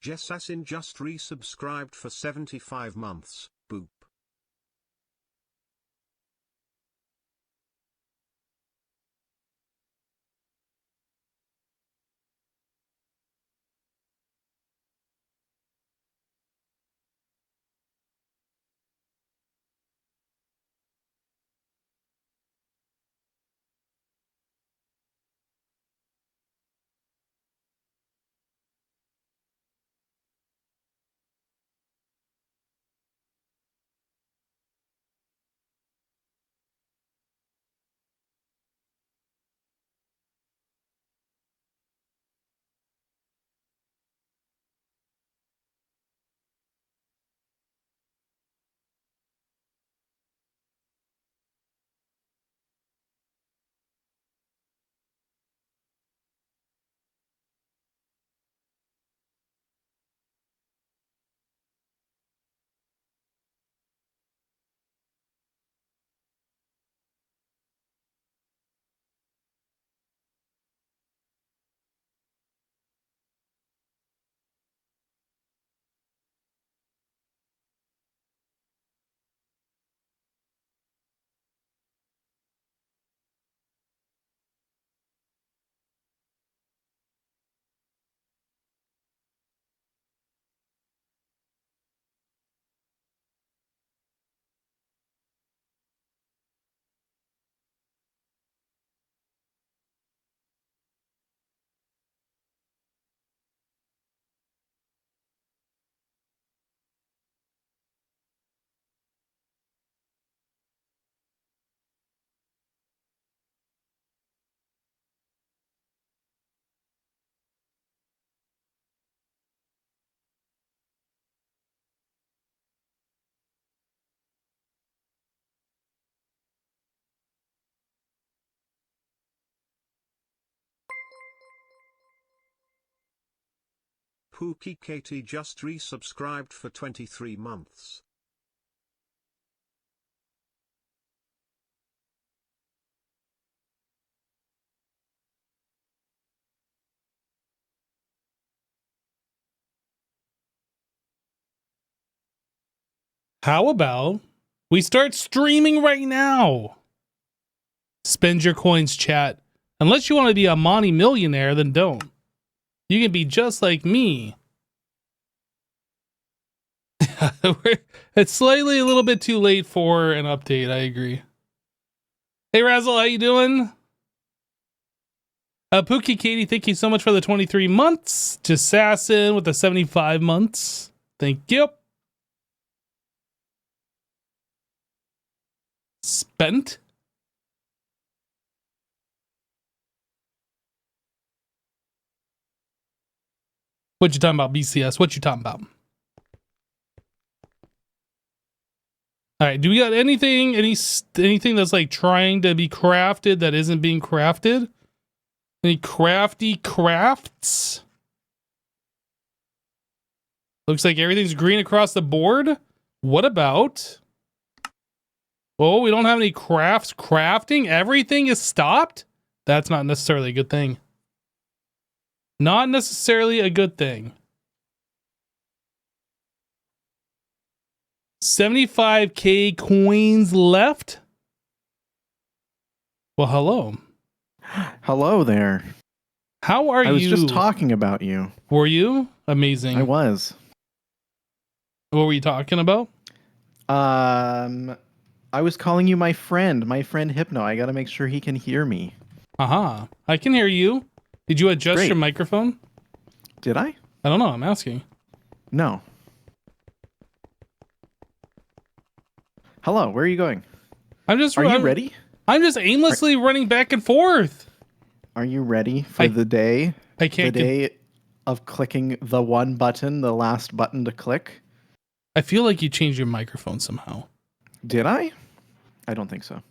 Jessassin just resubscribed for 75 months, boop. Pookie Katie just resubscribed for 23 months. How about we start streaming right now? Spend your coins, chat. Unless you want to be a Monty millionaire, then don't. You can be just like me. It's slightly a little bit too late for an update, I agree. Hey Razzle, how you doing? Pookie Katie, thank you so much for the 23 months. Jessassin with the 75 months. Thank you. Spent. What you talking about, BCS? What you talking about? All right, do we got anything that's like trying to be crafted that isn't being crafted? Any crafty crafts? Looks like everything's green across the board. What about... Oh, we don't have any crafts crafting? Everything is stopped? That's not necessarily a good thing. Not necessarily a good thing. 75k coins left? Well, hello. Hello there. How are you? I was just talking about you. Were you? Amazing. I was. What were you talking about? I was calling you my friend Hypno. I gotta make sure he can hear me. Aha. I can hear you. Did you adjust Great. your microphone? Did I? I don't know. I'm asking. No. Hello, where are you going? Are you ready? I'm just aimlessly running back and forth. Are you ready for the day? I can't. The day of clicking the one button, the last button to click? I feel like you changed your microphone somehow. Did I? I don't think so.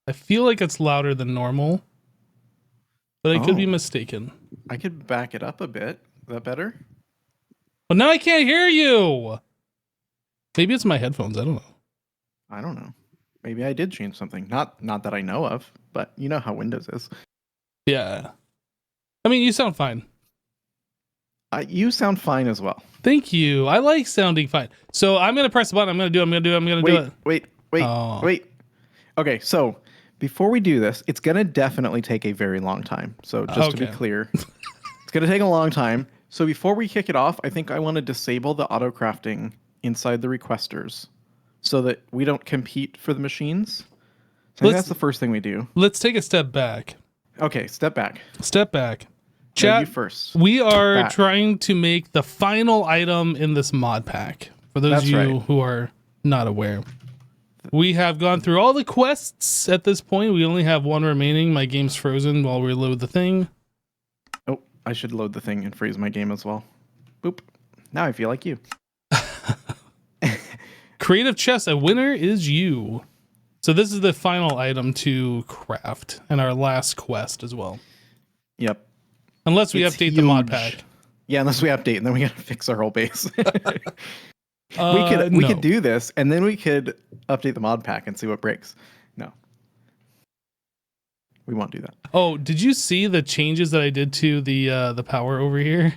I feel like it's louder than normal, but I could be mistaken. I could back it up a bit. Is that better? Well, now I can't hear you. Maybe it's my headphones. I don't know. I don't know. Maybe I did change something. Not that I know of, but you know how Windows is. Yeah. I mean, you sound fine. You sound fine as well. Thank you. I like sounding fine. So I'm gonna press the button. I'm gonna do it. Wait. Oh. Wait. Okay, so before we do this, it's gonna definitely take a very long time. So just to be Okay. clear, it's gonna take a long time. So before we kick it off, I think I want to disable the auto crafting inside the requesters so that we don't compete for the machines. So I think that's the first thing we do. Let's take a step back. Okay, step back. Step back. No, Chat, you first. we are Back. trying to make the final item in this mod pack. For those That's of you right. who are not aware. We have gone through all the quests at this point. We only have one remaining. My game's frozen while we load the thing. Oh, I should load the thing and freeze my game as well. Boop. Now I feel like you. Creative chest, a winner is you. So this is the final item to craft and our last quest as well. Yep. Unless we It's update the mod huge. pack. Yeah, unless we update and then we gotta fix our whole base. We No. could do this and then we could update the mod pack and see what breaks. No. We won't do that. Oh, did you see the changes that I did to the power over here?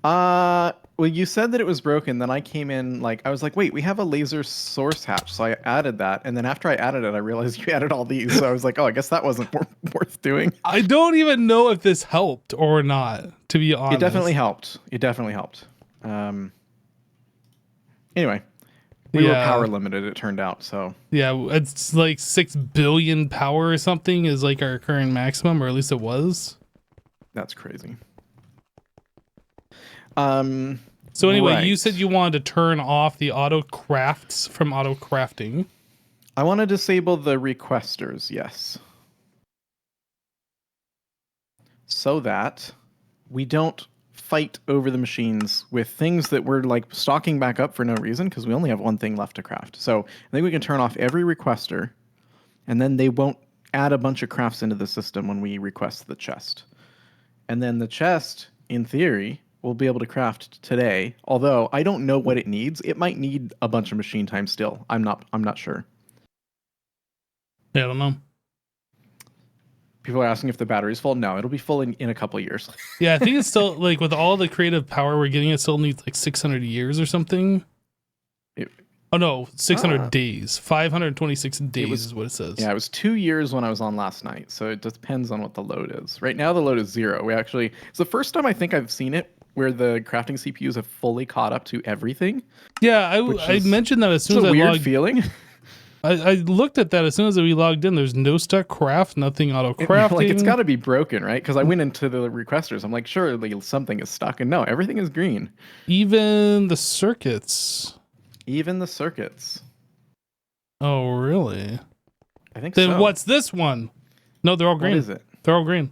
Well, you said that it was broken. Then I came in I was like, wait, we have a laser source hatch. So I added that. And then after I added it, I realized you added all these. So I was like, oh, I guess that wasn't worth doing. I don't even know if this helped or not, to be honest. It definitely helped. Anyway, we were power limited, it turned out. So yeah, it's like 6 billion power or something is like our current maximum, or at least it was. that's crazy. So anyway, Right. you said you wanted to turn off the auto crafts from auto crafting. I want to disable the requesters, yes. So that we don't fight over the machines with things that we're stocking back up for no reason because we only have one thing left to craft. So I think we can turn off every requester and then they won't add a bunch of crafts into the system when we request the chest. And then the chest, in theory, we'll be able to craft today. Although I don't know what it needs. It might need a bunch of machine time still. I'm not sure. Yeah, I don't know. People are asking if the battery's full. No, it'll be full in a couple of years. Yeah, I think it's still like with all the creative power we're getting, it still needs like 600 years or something. Oh no, 600 days. 526 days is what it says. Yeah, it was 2 years when I was on last night. So it depends on what the load is. Right now the load is 0. It's the first time I think I've seen it where the crafting CPUs have fully caught up to everything. Yeah, I mentioned that as soon as I weird logged. feeling. I looked at that as soon as we logged in. There's no stuck craft, nothing auto crafting. It's got to be broken, right? Because I went into the requesters. I'm like, surely something is stuck, and no, everything is green. Even the circuits. Even the circuits. Oh, really? I think Then so. what's this one? No, they're all green. What is it? They're all green.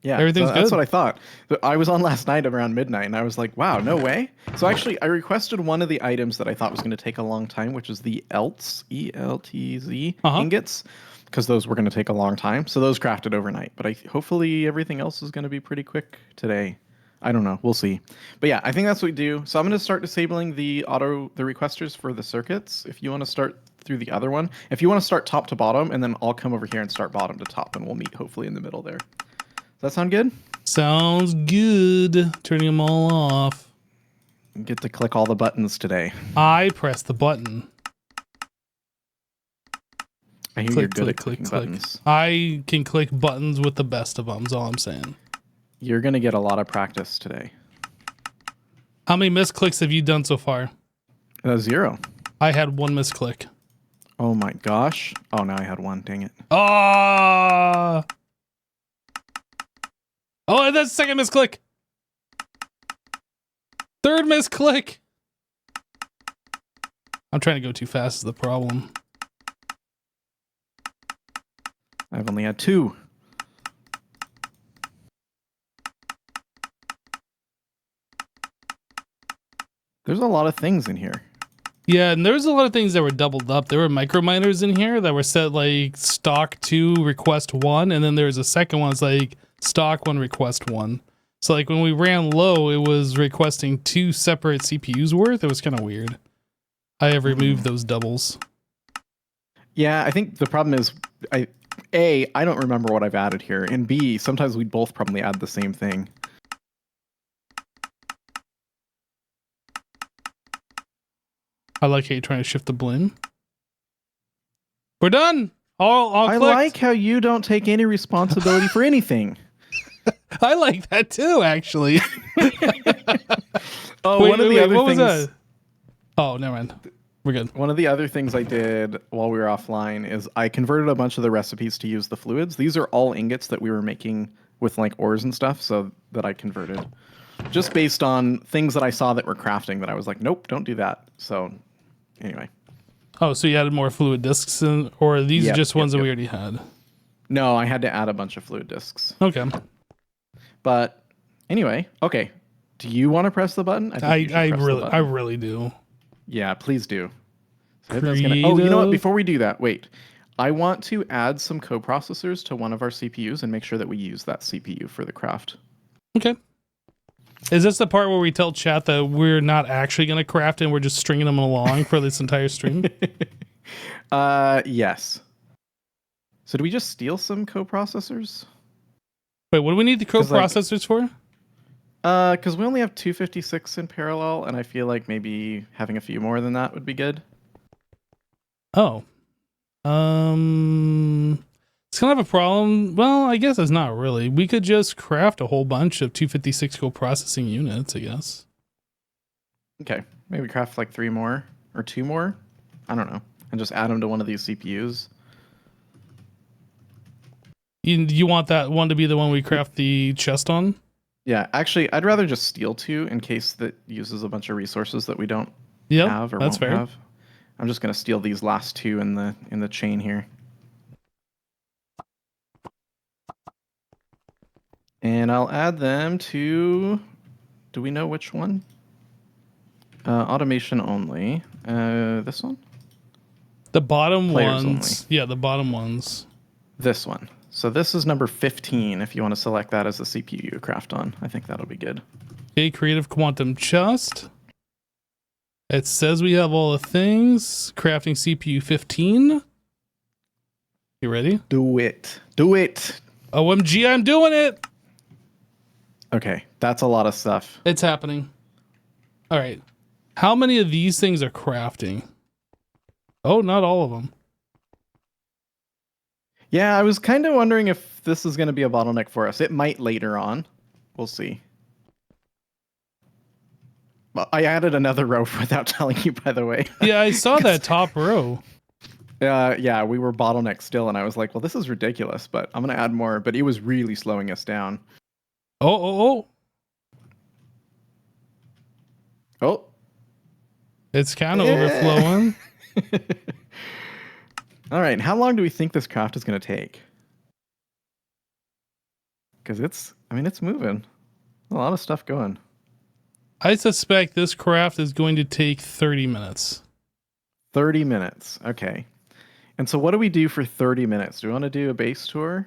Yeah, Everything's that's good. what I thought. But I was on last night around midnight, and I was like, wow, no way. So actually, I requested one of the items that I thought was going to take a long time, which is the ELTZ, E-L-T-Z ingots, because those were going to take a long time. So those crafted overnight. But hopefully everything else is going to be pretty quick today. I don't know. We'll see. But yeah, I think that's what we do. So I'm going to start disabling the requesters for the circuits. If you want to start through the other one. If you want to start top to bottom, and then I'll come over here and start bottom to top, and we'll meet hopefully in the middle there. Does that sound good? Sounds good. Turning them all off. Get to click all the buttons today. I press the button. I hear you're good at clicking buttons. I can click buttons with the best of them, is all I'm saying. You're going to get a lot of practice today. How many misclicks have you done so far? 0. I had 1 misclick. Oh my gosh. Oh, now I had 1. Dang it. Ah! Oh, and that's the second misclick. 3rd misclick. I'm trying to go too fast is the problem. I've only had 2. There's a lot of things in here. Yeah, and there's a lot of things that were doubled up. There were micro miners in here that were set like stock 2, request 1, and then there's a second one that's like stock 1, request 1. So like when we ran low, it was requesting 2 separate CPUs worth. It was kind of weird. I have removed those doubles. Yeah, I think the problem is, I don't remember what I've added here, and B, sometimes we both probably add the same thing. I like how you're trying to shift the blame. We're done. All I clicked. like how you don't take any responsibility for anything. I like that too, actually. One of the other what things. was that? Oh, never mind. We're good. One of the other things I did while we were offline is I converted a bunch of the recipes to use the fluids. These are all ingots that we were making with like ores and stuff, so that I converted. Just based on things that I saw that were crafting that I was like, nope, don't do that. So anyway. Oh, so you added more fluid discs in, or are these just ones that we already had? No, I had to add a bunch of fluid discs. Okay. But anyway, okay. Do you want to press the button? I really do. Yeah, please do. So oh, you know what? Before we do that, wait. I want to add some coprocessors to one of our CPUs and make sure that we use that CPU for the craft. Okay. Is this the part where we tell chat that we're not actually going to craft and we're just stringing them along for this entire stream? Yes. So do we just steal some coprocessors? Wait, what do we need the coprocessors for? Because we only have 256 in parallel, and I feel like maybe having a few more than that would be good. Oh. It's kind of a problem. Well, I guess it's not really. We could just craft a whole bunch of 256 coprocessing units, I guess. Okay. Maybe craft like 3 more or 2 more. I don't know. And just add them to one of these CPUs. You want that one to be the one we craft the chest on? Yeah, actually, I'd rather just steal 2 in case that uses a bunch of resources that we don't have or that's won't fair. have. I'm just going to steal these last 2 in the chain here. And I'll add them to... Do we know which one? Automation only. This one? The bottom Players ones. only. Yeah, the bottom ones. This one. So this is number 15 if you want to select that as the CPU you craft on. I think that'll be good. Okay, creative quantum chest. It says we have all the things. Crafting CPU 15. You ready? Do it. Do it. OMG, I'm doing it. Okay, that's a lot of stuff. It's happening. All right. How many of these things are crafting? Oh, not all of them. Yeah, I was kind of wondering if this is going to be a bottleneck for us. It might later on. We'll see. Well, I added another row without telling you, by the way. Yeah, I saw that top row. Yeah, we were bottlenecked still, and I was like, well, this is ridiculous, but I'm going to add more. But it was really slowing us down. Oh. It's kind of overflowing. All right, how long do we think this craft is going to take? Because it's moving. A lot of stuff going. I suspect this craft is going to take 30 minutes. 30 minutes. Okay. And so what do we do for 30 minutes? Do we want to do a base tour?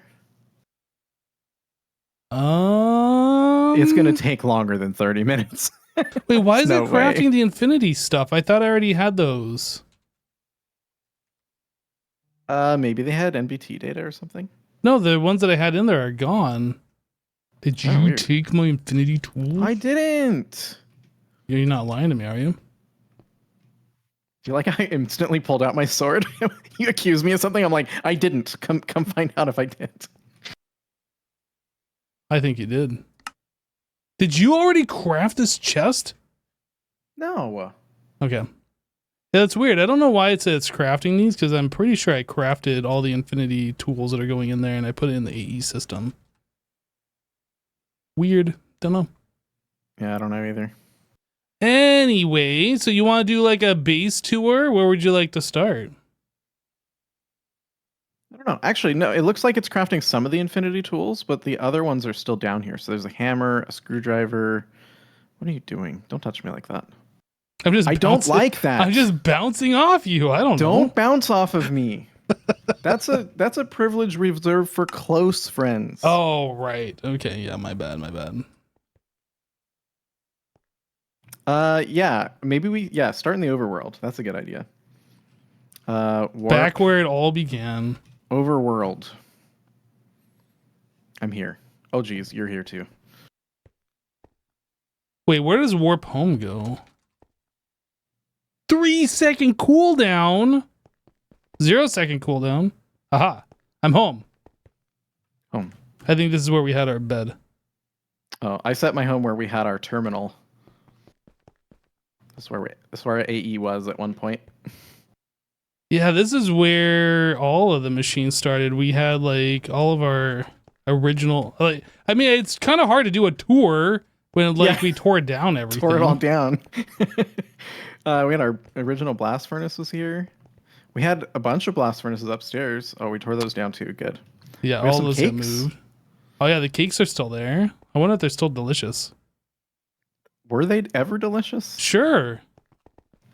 It's going to take longer than 30 minutes. Wait, why is No it crafting way. the infinity stuff? I thought I already had those. Maybe they had NBT data or something. No, the ones that I had in there are gone. Did you weird. take my infinity tool? I didn't. You're not lying to me, are you? Feel like I instantly pulled out my sword. You accuse me of something. I'm like, I didn't. Come find out if I did. I think you did. Did you already craft this chest? No. Okay. Yeah, that's weird. I don't know why it says it's crafting these, because I'm pretty sure I crafted all the infinity tools that are going in there and I put it in the AE system. Weird. Don't know. Yeah, I don't know either. Anyway, so you want to do like a base tour? Where would you like to start? I don't know. Actually, no. It looks like it's crafting some of the infinity tools, but the other ones are still down here. So there's a hammer, a screwdriver. What are you doing? Don't touch me like that. I don't like that. I'm just bouncing off you. I don't know. Don't bounce off of me. That's a privilege reserved for close friends. Oh, right. Okay. Yeah, my bad. Yeah. Maybe start in the overworld. That's a good idea. Back where it all began. Overworld. I'm here. Oh, geez. You're here too. Wait, where does warp home go? 3 3-second cooldown. 0-second cooldown. Aha. I'm home. Home. I think this is where we had our bed. Oh, I set my home where we had our terminal. That's where our AE was at one point. Yeah, this is where all of the machines started. We had like all of our original. Like, I mean, it's kind of hard to do a tour when we tore down everything. Tore it all down. We had our original blast furnaces here. We had a bunch of blast furnaces upstairs. Oh, we tore those down too. Good. Yeah, all those got moved. Oh yeah, the cakes are still there. I wonder if they're still delicious. Were they ever delicious? Sure.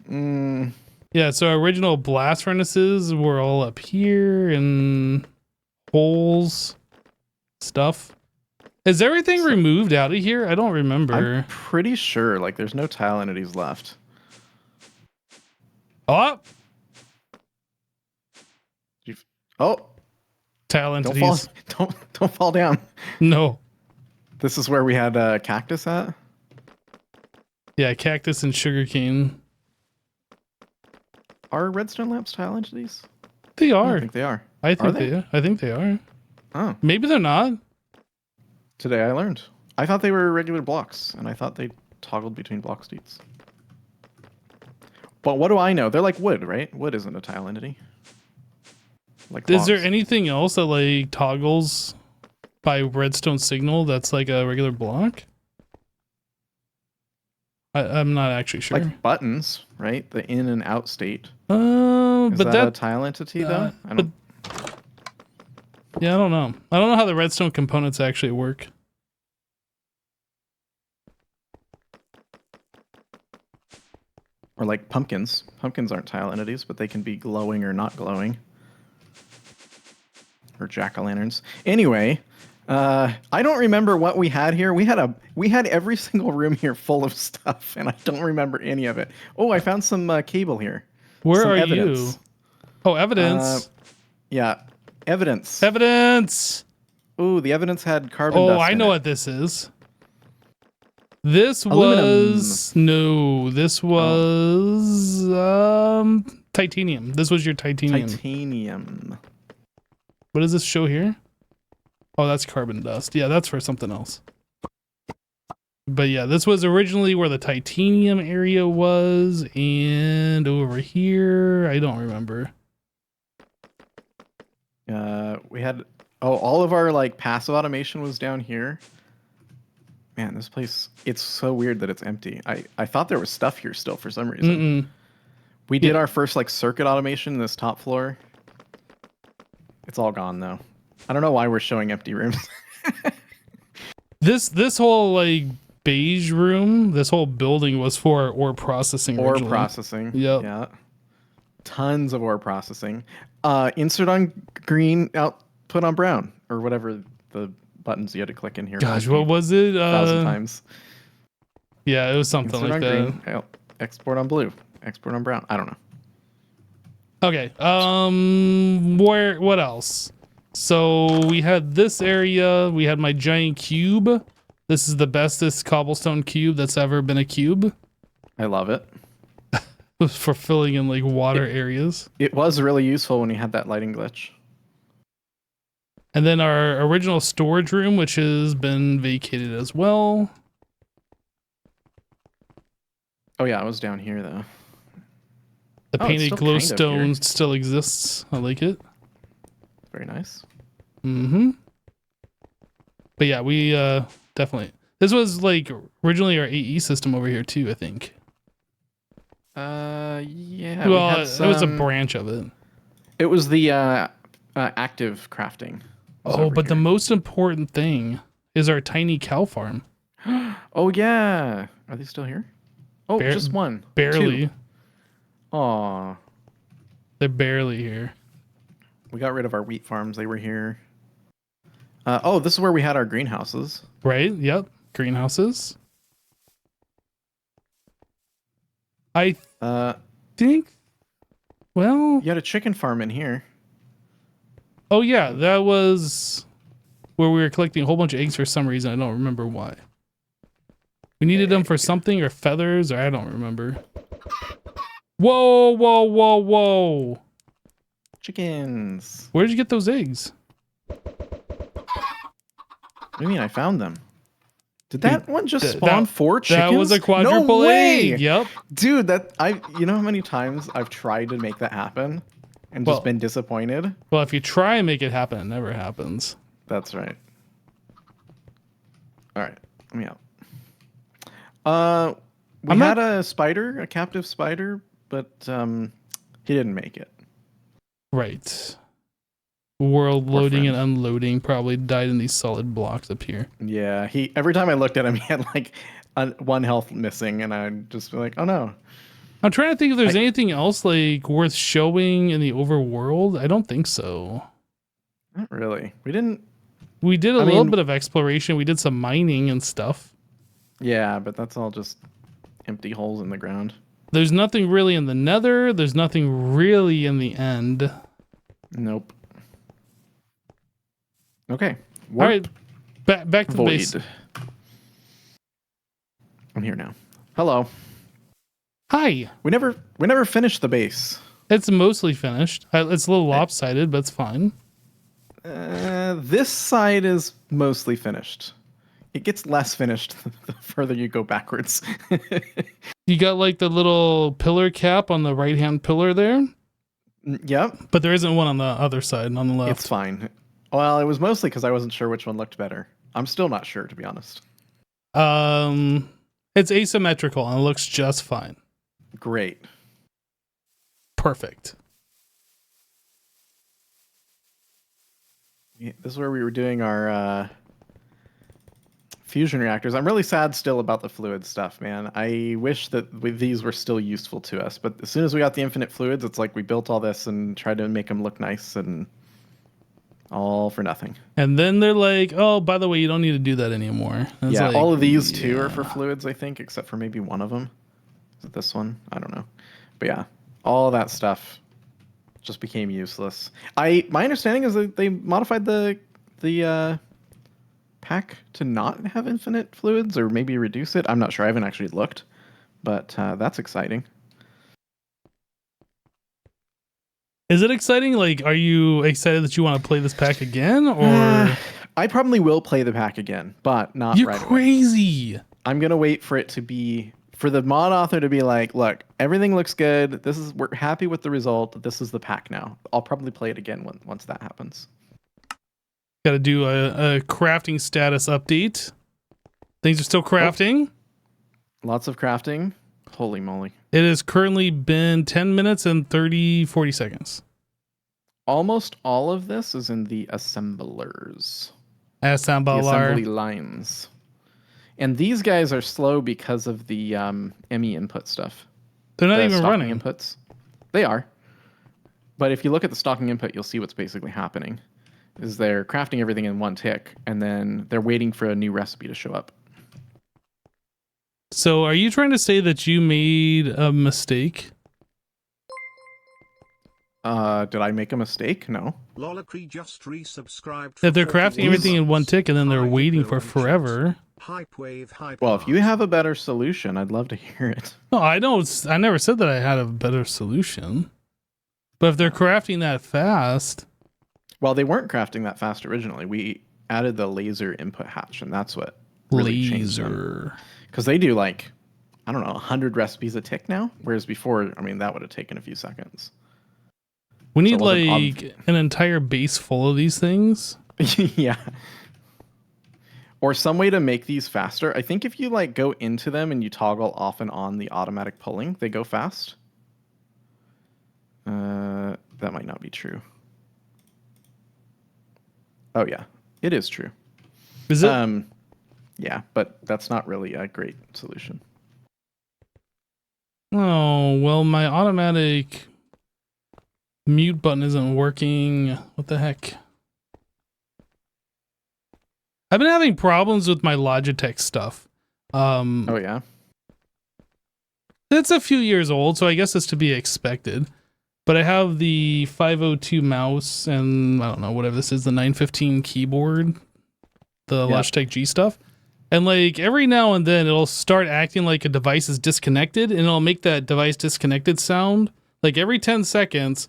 Yeah, so original blast furnaces were all up here and holes, stuff. Is everything removed out of here? I don't remember. I'm pretty sure. Like, there's no tile entities left. Oh! Tile entities. Don't fall down. No. This is where we had cactus at? Yeah, cactus and sugarcane. Are redstone lamps tile entities? They are. I think they are. I think they are. Oh. Maybe they're not. Today I learned. I thought they were regular blocks, and I thought they toggled between block states. But what do I know? They're like wood, right? Wood isn't a tile entity. Like is there anything else that like toggles by redstone signal that's like a regular block? I'm not actually sure. Like buttons, right? The in and out state. But that a tile entity though? Yeah, I don't know. I don't know how the redstone components actually work. Or like pumpkins. Pumpkins aren't tile entities, but they can be glowing or not glowing. Or jack-o'-lanterns. Anyway, I don't remember what we had here. We had every single room here full of stuff, and I don't remember any of it. Oh, I found some cable here. Where some are evidence. you? Oh, evidence. Yeah, evidence. Evidence. Ooh, the evidence had carbon dust. Oh, I know what this is. This was titanium. This was your titanium. Titanium. What does this show here? Oh, that's carbon dust. Yeah, that's for something else. But yeah, this was originally where the titanium area was, and over here, I don't remember. We had all of our like passive automation was down here. Man, this place, it's so weird that it's empty. I thought there was stuff here still for some reason. We did our first like circuit automation in this top floor. It's all gone though. I don't know why we're showing empty rooms. This whole like beige room, this whole building was for ore processing. Ore processing. Yep. Yeah. Tons of ore processing. Insert on green, output on brown, or whatever the buttons you had to click in here. Gosh, what was it? 1,000 times. Yeah, it was something Insert like on that. Green, export on blue. Export on brown. I don't know. Okay. What else? So we had this area. We had my giant cube. This is the bestest cobblestone cube that's ever been a cube. I love it. For filling in like water areas. It was really useful when you had that lighting glitch. And then our original storage room, which has been vacated as well. Oh yeah, it was down here though. The painted glowstone still exists. I like it. Very nice. Mm-hmm. But yeah, we definitely. This was like originally our AE system over here too, I think. Yeah. Well, it was a branch of it. It was the active crafting. Oh, but the most important thing is our tiny cow farm. Oh yeah. Are they still here? Oh, just one. Barely. Aw. They're barely here. We got rid of our wheat farms. They were here. Oh, this is where we had our greenhouses. Right? Yep. Greenhouses. I think. Well. You had a chicken farm in here. Oh yeah, that was where we were collecting a whole bunch of eggs for some reason. I don't remember why. We needed them for something or feathers, or I don't remember. Whoa, whoa, whoa, whoa. Chickens. Where did you get those eggs? What do you mean I found them? Did that one just spawn 4 chickens? That was a quadruple egg. Yep. Dude, you know how many times I've tried to make that happen and just been disappointed? Well, if you try and make it happen, it never happens. That's right. All right, let me out. We had a spider, a captive spider, but he didn't make it. Right. World loading and unloading probably died in these solid blocks up here. Yeah, every time I looked at him, he had like 1 health missing, and I'd just be like, oh no. I'm trying to think if there's anything else like worth showing in the overworld. I don't think so. Not really. We did a little bit of exploration. We did some mining and stuff. Yeah, but that's all just empty holes in the ground. There's nothing really in the nether. There's nothing really in the end. Nope. Okay. All right. Back to the base. I'm here now. Hello. Hi. We never finished the base. It's mostly finished. It's a little lopsided, but it's fine. This side is mostly finished. It gets less finished the further you go backwards. You got like the little pillar cap on the right-hand pillar there? Yep. But there isn't one on the other side, on the left. It's fine. Well, it was mostly because I wasn't sure which one looked better. I'm still not sure, to be honest. It's asymmetrical and it looks just fine. Great. Perfect. Yeah, this is where we were doing our fusion reactors. I'm really sad still about the fluid stuff, man. I wish that these were still useful to us, but as soon as we got the infinite fluids, it's like we built all this and tried to make them look nice, and all for nothing. And then they're like, oh, by the way, you don't need to do that anymore. Yeah, like, all of these too are for fluids, I think, except for maybe one of them. Is it this one? I don't know. But yeah, all that stuff just became useless. My understanding is that they modified the pack to not have infinite fluids, or maybe reduce it. I'm not sure. I haven't actually looked, but that's exciting. Is it exciting? Like, are you excited that you want to play this pack again, or? I probably will play the pack again, but not You're right crazy. Away. I'm gonna wait for it to be, for the mod author to be like, look, everything looks good. We're happy with the result. This is the pack now. I'll probably play it again once that happens. Got to do a crafting status update. Things are still crafting. Lots of crafting. Holy moly. It has currently been 10 minutes and 40 seconds. Almost all of this is in the assemblers. Assembler. The assembly lines. And these guys are slow because of the ME input stuff. They're not even running. Inputs. They are. But if you look at the stocking input, you'll see what's basically happening. Is they're crafting everything in one tick, and then they're waiting for a new recipe to show up. So are you trying to say that you made a mistake? Did I make a mistake? No. Lolacree just resubscribed. That they're crafting everything in one tick and then they're waiting for forever. Well, if you have a better solution, I'd love to hear it. No, I don't. I never said that I had a better solution. But if they're crafting that fast... Well, they weren't crafting that fast originally. We added the laser input hatch, and that's what really changed them. Because they do like, I don't know, 100 recipes a tick now, whereas before, I mean, that would have taken a few seconds. We need like an entire base full of these things. Yeah. Or some way to make these faster. I think if you like go into them and you toggle off and on the automatic pulling, they go fast. That might not be true. Oh yeah, it is true. Is it? Yeah, but that's not really a great solution. Oh, well, my automatic mute button isn't working. What the heck? I've been having problems with my Logitech stuff. Oh yeah? It's a few years old, so I guess it's to be expected. But I have the 502 mouse and I don't know, whatever this is, the 915 keyboard, the Logitech G stuff. And like every now and then it'll start acting like a device is disconnected, and it'll make that device disconnected sound like every 10 seconds,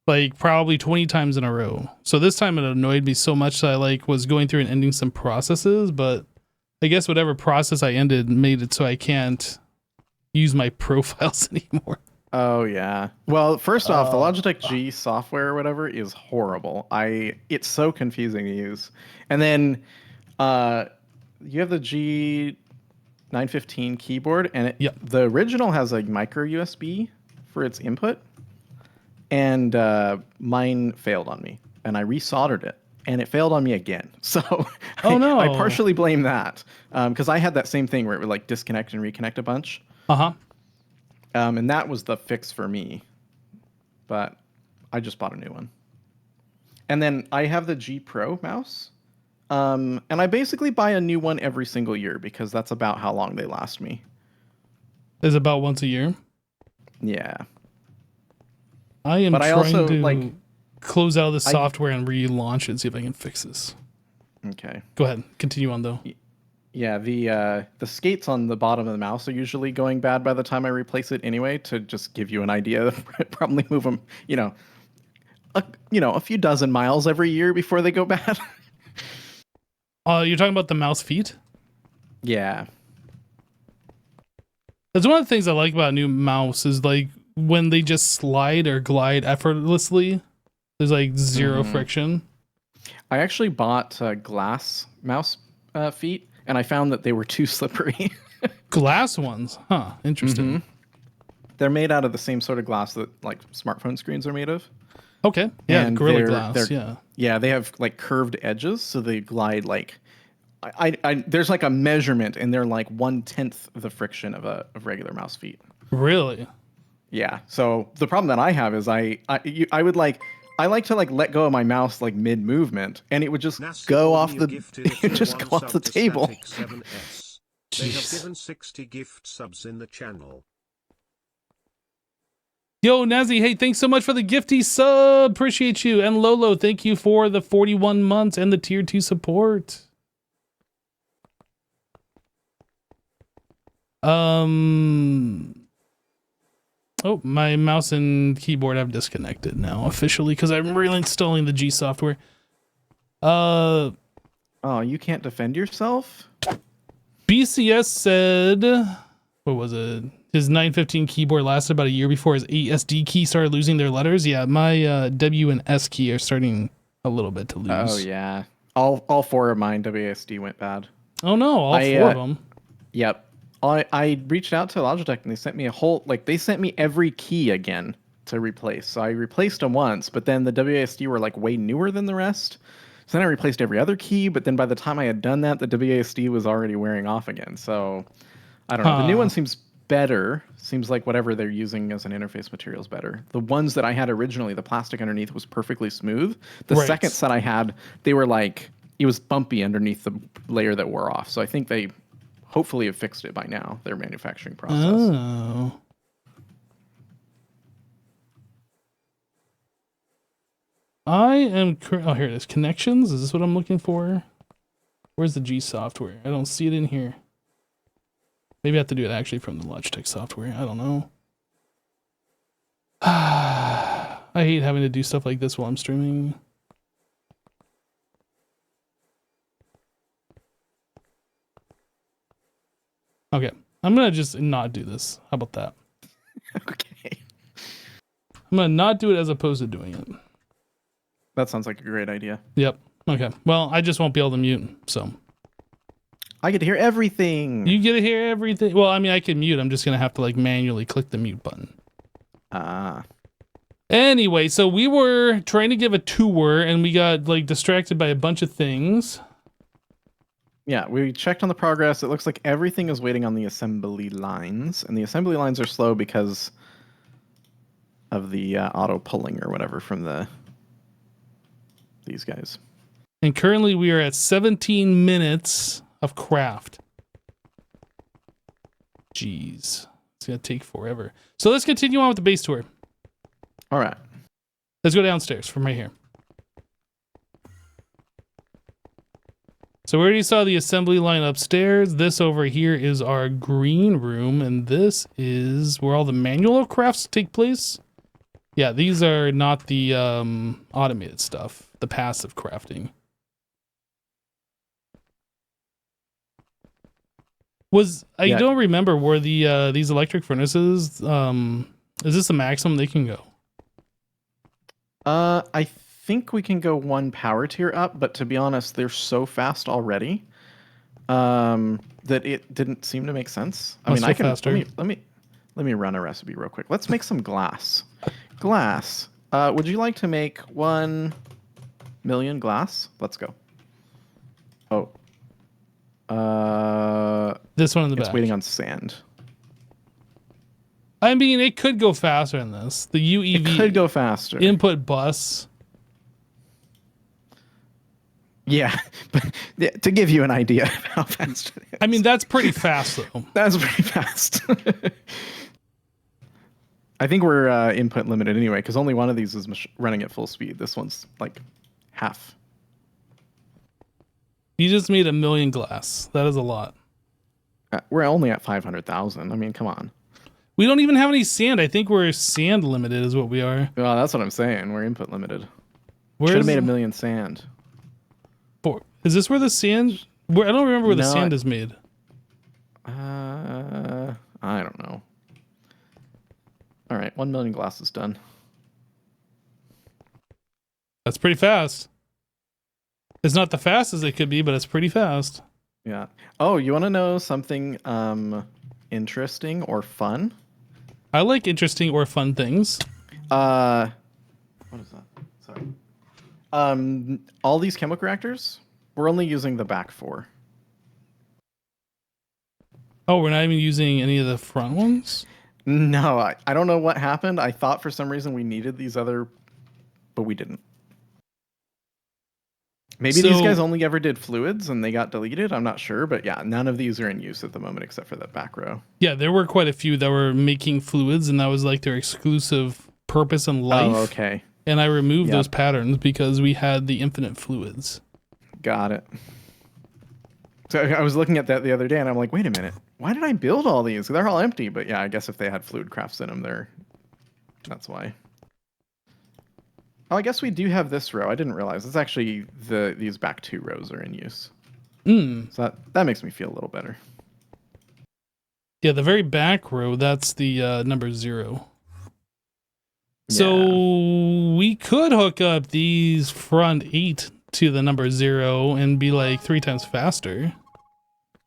like probably 20 times in a row. So this time it annoyed me so much that I like was going through and ending some processes, but I guess whatever process I ended made it so I can't use my profiles anymore. Oh yeah. Well, first off, the Logitech G software or whatever is horrible. It's so confusing to use. And then you have the G 915 keyboard, and the original has a micro USB for its input, and mine failed on me, and I resoldered it, and it failed on me again. So no. I partially blame that because I had that same thing where it would like disconnect and reconnect a bunch. And that was the fix for me, but I just bought a new one. And then I have the G Pro mouse, and I basically buy a new one every single year because that's about how long they last me. Is about once a year? Yeah. I am trying to close out the software and relaunch it and see if I can fix this. Okay. Go ahead. Continue on, though. Yeah, the skates on the bottom of the mouse are usually going bad by the time I replace it anyway, to just give you an idea. Probably move them, a few dozen miles every year before they go bad. You're talking about the mouse feet? Yeah. That's one of the things I like about a new mouse is like when they just slide or glide effortlessly, there's like zero friction. I actually bought glass mouse feet, and I found that they were too slippery. Glass ones? Huh. Interesting. They're made out of the same sort of glass that like smartphone screens are made of. Okay. Yeah, and Gorilla Glass. Yeah, they have like curved edges, so they glide like there's like a measurement, and they're like 1/10 the friction of regular mouse feet. Really? Yeah. So the problem that I have is I like to like let go of my mouse like mid movement, and it would just go off the table. They have given 60 gift subs in the channel. Yo, Nazi, hey, thanks so much for the gifty sub. Appreciate you. And Lolo, thank you for the 41 months and the tier 2 support. Oh, my mouse and keyboard have disconnected now officially because I'm reinstalling the G software. Oh, you can't defend yourself? BCS said, what was it? His 915 keyboard lasted about a year before his ESD key started losing their letters. Yeah, my W and S key are starting a little bit to lose. Oh, yeah. All four of mine WASD went bad. Oh, no. All four of them? Yep. I reached out to Logitech, and they sent me they sent me every key again to replace. So I replaced them once, but then the WASD were like way newer than the rest. So then I replaced every other key, but then by the time I had done that, the WASD was already wearing off again. So I don't know. The new one seems better. Seems like whatever they're using as an interface material is better. The ones that I had originally, the plastic underneath was perfectly smooth. The second set I had, they were like, it was bumpy underneath the layer that wore off. So I think they hopefully have fixed it by now, their manufacturing process. Oh. I am... Oh, here it is. Connections? Is this what I'm looking for? Where's the G software? I don't see it in here. Maybe I have to do it actually from the Logitech software. I don't know. I hate having to do stuff like this while I'm streaming. Okay. I'm going to just not do this. How about that? Okay. I'm going to not do it as opposed to doing it. That sounds like a great idea. Yep. Okay. Well, I just won't be able to mute, so... I get to hear everything. You get to hear everything. Well, I mean, I can mute. I'm just going to have to like manually click the mute button. Ah. Anyway, so we were trying to give a tour and we got like distracted by a bunch of things. Yeah, we checked on the progress. It looks like everything is waiting on the assembly lines, and the assembly lines are slow because of the auto pulling or whatever from these guys. And currently we are at 17 minutes of craft. Jeez. It's going to take forever. So let's continue on with the base tour. All right. Let's go downstairs from right here. So we already saw the assembly line upstairs. This over here is our green room, and this is where all the manual crafts take place. Yeah, these are not the automated stuff, the passive crafting. I don't remember, were the these electric furnaces, is this the maximum they can go? I think we can go one power tier up, but to be honest, they're so fast already that it didn't seem to make sense. I mean, I can let me run a recipe real quick. Let's make some glass. Glass. Would you like to make 1 million glass? Let's go. Oh. This one in the back. It's waiting on sand. I mean, it could go faster than this. The UEV it could go faster. Input bus. Yeah, but to give you an idea of how fast it is. I mean, that's pretty fast, though. That's pretty fast. I think we're input limited anyway, because only one of these is running at full speed. This one's like half. You just made 1 million glass. That is a lot. We're only at 500,000. I mean, come on. We don't even have any sand. I think we're sand limited is what we are. Well, that's what I'm saying. We're input limited. Should have made 1 million sand. Is this where the sand... I don't remember where the sand is made. I don't know. All right, 1 million glass is done. That's pretty fast. It's not the fastest it could be, but it's pretty fast. Yeah. Oh, you want to know something interesting or fun? I like interesting or fun things. What is that? Sorry. All these chemical reactors, we're only using the back 4. Oh, we're not even using any of the front ones? No, I don't know what happened. I thought for some reason we needed these other, but we didn't. Maybe these guys only ever did fluids and they got deleted. I'm not sure, but yeah, none of these are in use at the moment except for that back row. Yeah, there were quite a few that were making fluids, and that was like their exclusive purpose in life. Oh, okay. And I removed those patterns because we had the infinite fluids. Got it. So I was looking at that the other day, and I'm like, wait a minute. Why did I build all these? They're all empty. But yeah, I guess if they had fluid crafts in them, that's why. Oh, I guess we do have this row. I didn't realize. It's actually these back 2 rows are in use. So that makes me feel a little better. Yeah, the very back row, that's the number 0. So we could hook up these front 8 to the number 0 and be like 3 times faster.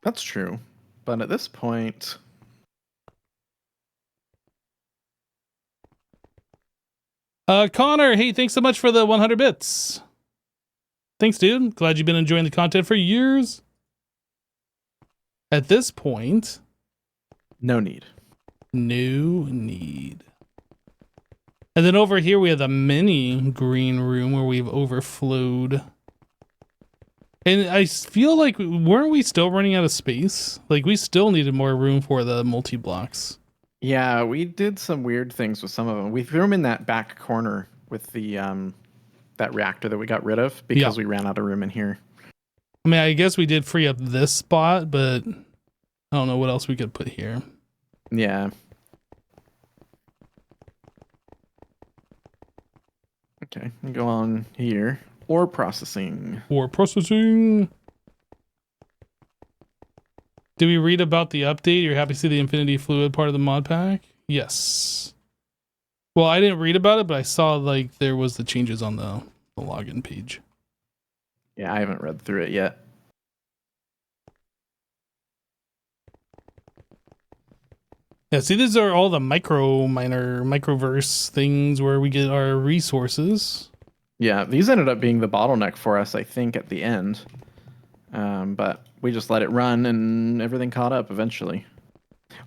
That's true. But at this point... Connor, hey, thanks so much for the 100 bits. Thanks, dude. Glad you've been enjoying the content for years. At this point... No need. No need. And then over here we have the mini green room where we've overflowed. And I feel like, weren't we still running out of space? Like, we still needed more room for the multi-blocks. Yeah, we did some weird things with some of them. We threw them in that back corner with the that reactor that we got rid of because we ran out of room in here. I mean, I guess we did free up this spot, but I don't know what else we could put here. Yeah. Okay, go on here. Ore processing. Ore processing. Did we read about the update? You're happy to see the Infinity Fluid part of the mod pack? Yes. Well, I didn't read about it, but I saw like there was the changes on the login page. Yeah, I haven't read through it yet. Yeah, see, these are all the microverse things where we get our resources. Yeah, these ended up being the bottleneck for us, I think, at the end. But we just let it run and everything caught up eventually.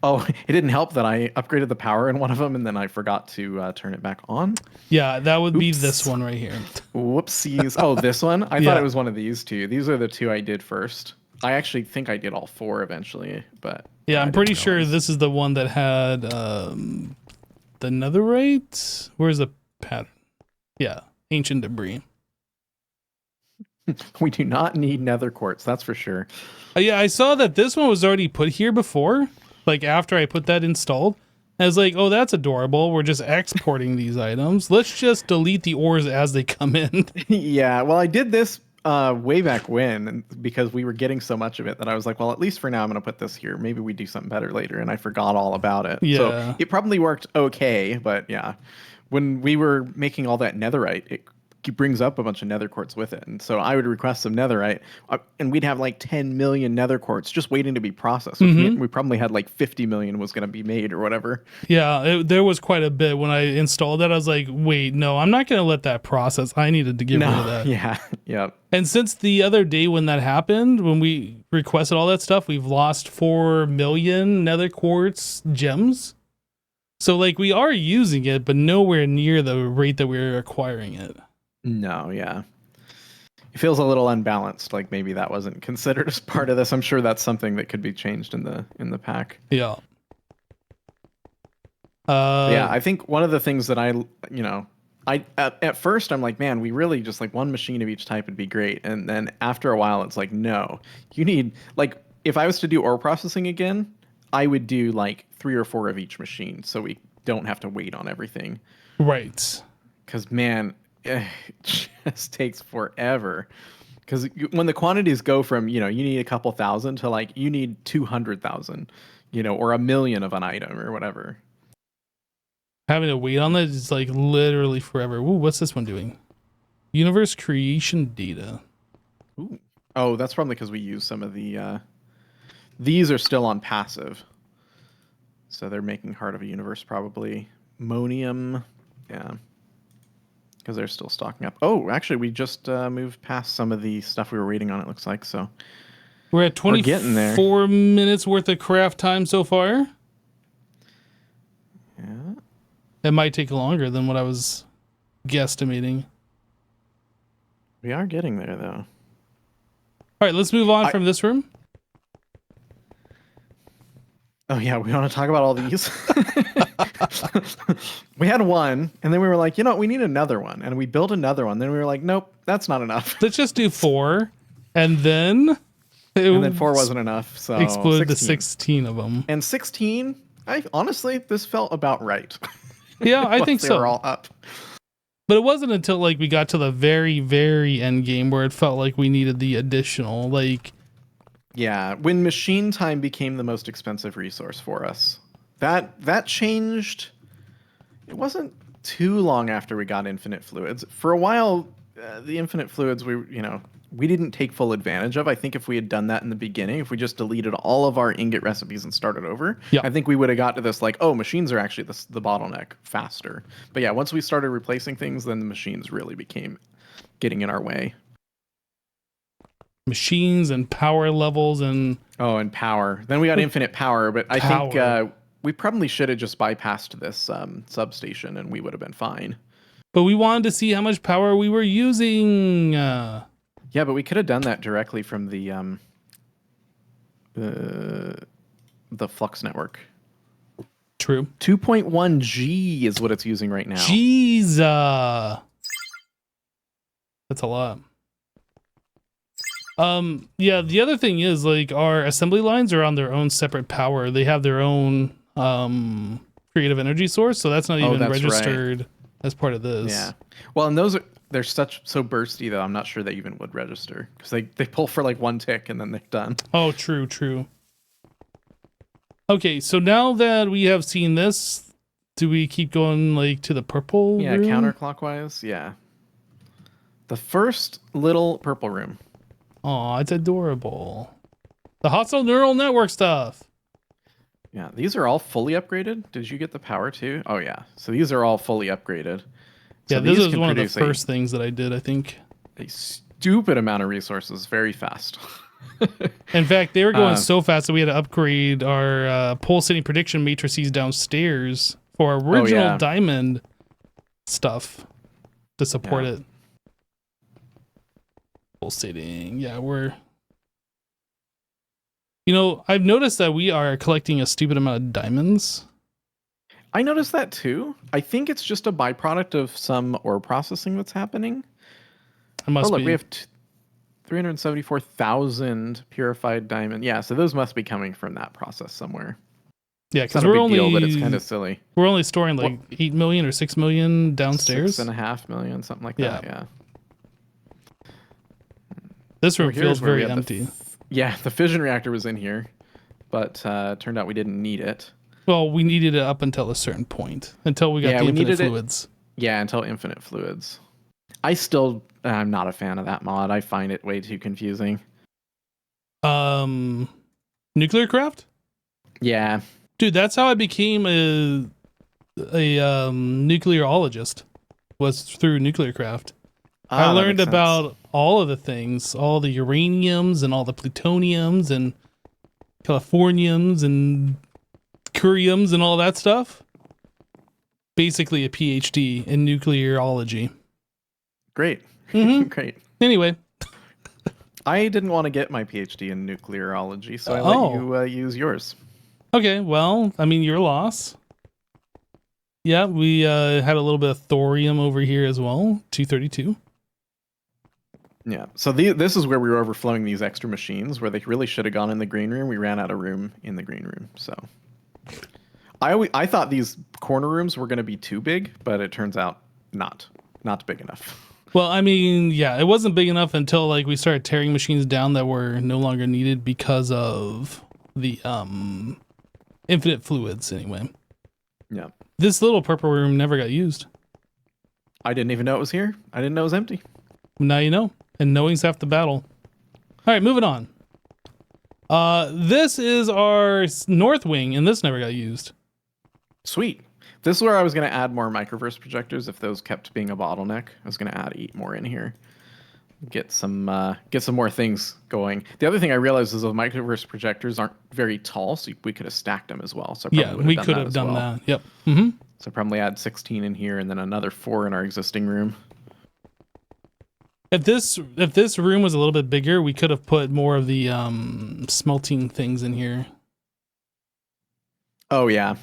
Oh, it didn't help that I upgraded the power in one of them and then I forgot to turn it back on. Yeah, that would be this one right here. Whoopsies. Oh, this one? I thought it was one of these two. These are the 2 I did first. I actually think I did all 4 eventually, but... Yeah, I'm pretty sure this is the one that had the netherite. Where's the pattern? Yeah, ancient debris. We do not need nether quartz, that's for sure. Yeah, I saw that this one was already put here before, like after I put that installed. I was like, oh, that's adorable. We're just exporting these items. Let's just delete the ores as they come in. Yeah, well, I did this way back when because we were getting so much of it that I was like, well, at least for now, I'm going to put this here. Maybe we do something better later, and I forgot all about it. Yeah. So it probably worked okay, but yeah, when we were making all that netherite, it brings up a bunch of nether quartz with it, and so I would request some netherite, and we'd have like 10 million nether quartz just waiting to be processed. Which meant we probably had like 50 million was going to be made or whatever. Yeah, there was quite a bit when I installed that. I was like, wait, no, I'm not going to let that process. I needed to get rid of that. Yeah, yeah. And since the other day when that happened, when we requested all that stuff, we've lost 4 million nether quartz gems. So like we are using it, but nowhere near the rate that we're acquiring it. No, yeah. It feels a little unbalanced, like maybe that wasn't considered as part of this. I'm sure that's something that could be changed in the pack. Yeah. Yeah, I think one of the things that at first I'm like, man, we really just like one machine of each type would be great. And then after a while it's like, no. You need, like, if I was to do ore processing again, I would do like 3 or 4 of each machine so we don't have to wait on everything. Right. Because, man, it just takes forever. Because when the quantities go from, you need a couple thousand to like, you need 200,000, or 1 million of an item or whatever. Having to wait on that is like literally forever. Ooh, what's this one doing? Universe creation data. Ooh. Oh, that's probably because we use some of the... these are still on passive. So they're making Heart of a Universe probably. Monium. Yeah. Because they're still stocking up. Oh, actually, we just moved past some of the stuff we were waiting on, it looks like. So we're at 24 minutes worth of craft time so far. Yeah. It might take longer than what I was guesstimating. We are getting there, though. All right, let's move on from this room. Oh, yeah, we want to talk about all these? We had one, and then we were like, we need another one. And we built another one. Then we were like, nope, that's not enough. Let's just do 4. And then... And then 4 wasn't enough, so... Exploded 16. To 16 of them. And 16, honestly, this felt about right. Yeah, I think so. They were all up. But it wasn't until like we got to the very, very end game where it felt like we needed the additional, like... Yeah, when machine time became the most expensive resource for us. That changed. It wasn't too long after we got infinite fluids. For a while, the infinite fluids we didn't take full advantage of. I think if we had done that in the beginning, if we just deleted all of our ingot recipes and started over, I think we would have got to this like, oh, machines are actually the bottleneck faster. But yeah, once we started replacing things, then the machines really became getting in our way. Machines and power levels and... Oh, and power. Then we got infinite power, but I think we probably should have just bypassed this substation and we would have been fine. But we wanted to see how much power we were using. Yeah, but we could have done that directly from the Flux network. True. 2.1 G is what it's using right now. Jeez. That's a lot. Yeah, the other thing is like our assembly lines are on their own separate power. They have their own creative energy source, so that's not even registered as part of this. Yeah. Well, and they're so bursty though. I'm not sure they even would register because they pull for like 1 tick and then they're done. Oh, true. Okay, so now that we have seen this, do we keep going like to the purple? Yeah, room? Counterclockwise. Yeah. The first little purple room. Oh, it's adorable. The hostile neural network stuff. Yeah, these are all fully upgraded. Did you get the power too? Oh yeah. So these are all fully upgraded. So yeah, this is one of the first things that I did, I think. A stupid amount of resources very fast. In fact, they were going so fast that we had to upgrade our pulsating prediction matrices downstairs for our original diamond stuff to support it. Pulsating. Yeah, I've noticed that we are collecting a stupid amount of diamonds. I noticed that too. I think it's just a byproduct of some ore processing that's happening. It must be. We have 374,000 purified diamond. Yeah, so those must be coming from that process somewhere. Yeah, It's not because a we're big only deal, but it's kind of silly. we're only storing like 8 million or 6 million downstairs. 6.5 million, something like Yeah. that. Yeah. This room Over here feels is where we very had empty. The fission reactor was in here, but turned out we didn't need it. Well, we needed it up until a certain point, until we got the infinite fluids. Yeah, until infinite fluids. I'm not a fan of that mod. I find it way too confusing. Nuclear craft? Yeah. Dude, that's how I became a nuclearologist, was through nuclear craft. I learned about all of the things, all the uraniums and all the plutoniums and californiums and curiums and all that stuff. Basically a PhD in nuclearology. Great. Mm-hmm. Great. Anyway. I didn't want to get my PhD in nuclearology, so I let you use yours. Okay, well, I mean, your loss. Yeah, we had a little bit of thorium over here as well, 232. Yeah, so this is where we were overflowing these extra machines, where they really should have gone in the green room. We ran out of room in the green room, so... I thought these corner rooms were going to be too big, but it turns out not big enough. Well, I mean, yeah, it wasn't big enough until like we started tearing machines down that were no longer needed because of the infinite fluids anyway. Yeah. This little purple room never got used. I didn't even know it was here. I didn't know it was empty. Now you know, and knowing's half the battle. All right, moving on. This is our north wing, and this never got used. Sweet. This is where I was going to add more microverse projectors if those kept being a bottleneck. I was going to add 8 more in here. Get some more things going. The other thing I realized is those microverse projectors aren't very tall, so we could have stacked them as well. So we could have done that. Yep. Mm-hmm. So probably add 16 in here and then another 4 in our existing room. If this room was a little bit bigger, we could have put more of the smelting things in here. Oh yeah.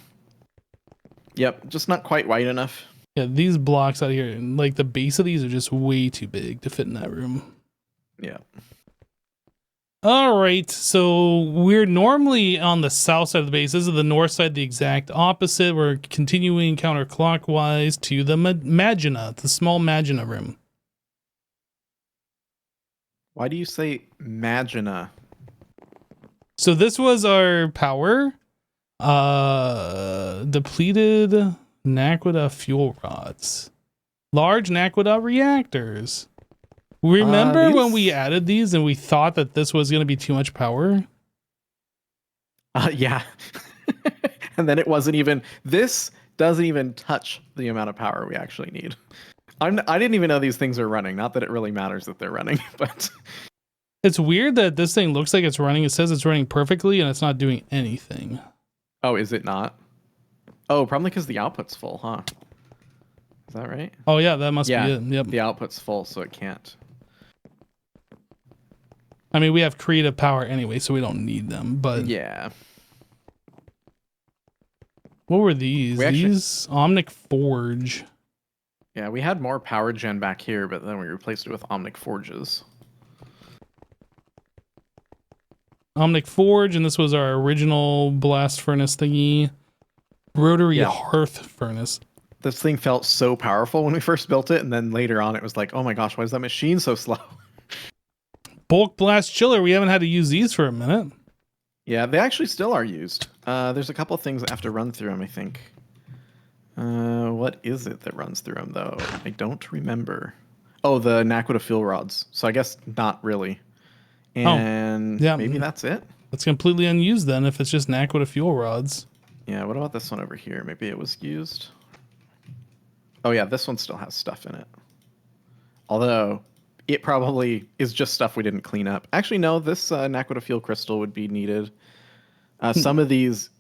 Yep, just not quite wide enough. Yeah, these blocks out here, like the base of these are just way too big to fit in that room. Yeah. All right, so we're normally on the south side of the base. This is the north side, the exact opposite. We're continuing counterclockwise to the Magina, the small Magina room. Why do you say Magina? So this was our power. Depleted Naquita fuel rods. Large Naquita reactors. Remember when we added these and we thought that this was going to be too much power? Yeah. And then it wasn't even... This doesn't even touch the amount of power we actually need. I didn't even know these things are running. Not that it really matters that they're running, but... It's weird that this thing looks like it's running. It says it's running perfectly and it's not doing anything. Oh, is it not? Oh, probably because the output's full, huh? Is that right? Oh, yeah, that must be it. Yep. The output's full, so it can't. I mean, we have creative power anyway, so we don't need them, but... Yeah. What were these? These Omnic Forge. Yeah, we had more power gen back here, but then we replaced it with Omnic Forges. Omnic Forge, and this was our original blast furnace thingy. Rotary hearth furnace. This thing felt so powerful when we first built it, and then later on it was like, oh my gosh, why is that machine so slow? Bulk blast chiller. We haven't had to use these for a minute. Yeah, they actually still are used. There's a couple things that have to run through them, I think. What is it that runs through them, though? I don't remember. Oh, the Naquita fuel rods. So I guess not really. And maybe that's it. It's completely unused then if it's just Naquita fuel rods. Yeah, what about this one over here? Maybe it was used. Oh yeah, this one still has stuff in it. Although it probably is just stuff we didn't clean up. Actually, no, this Naquita fuel crystal would be needed. Some of these...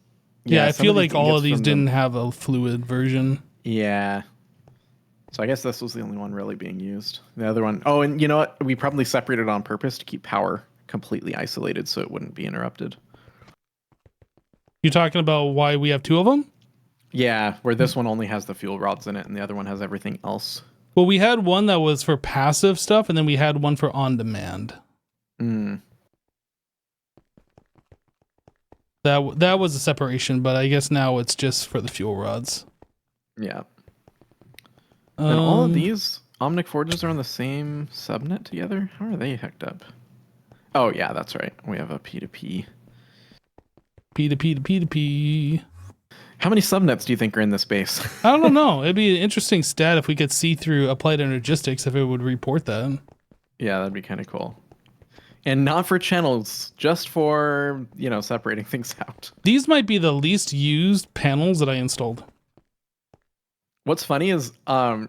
Yeah, I feel like all of these didn't have a fluid version. Yeah. So I guess this was the only one really being used. The other one... Oh, and you know what? We probably separated on purpose to keep power completely isolated so it wouldn't be interrupted. You're talking about why we have 2 of them? Yeah, where this one only has the fuel rods in it and the other one has everything else. Well, we had one that was for passive stuff and then we had one for on-demand. Mm, That was a separation, but I guess now it's just for the fuel rods. yeah. And all of Um, these Omnic Forges are on the same subnet together? How are they hooked up? Oh, yeah, that's right. We have a P2P. P to P to P to P. How many subnets do you think are in this base? I don't know. It'd be an interesting stat if we could see through Applied Energistics if it would report that. Yeah, that'd be kind of cool. And not for channels, just for, separating things out. These might be the least used panels that I installed. What's funny is I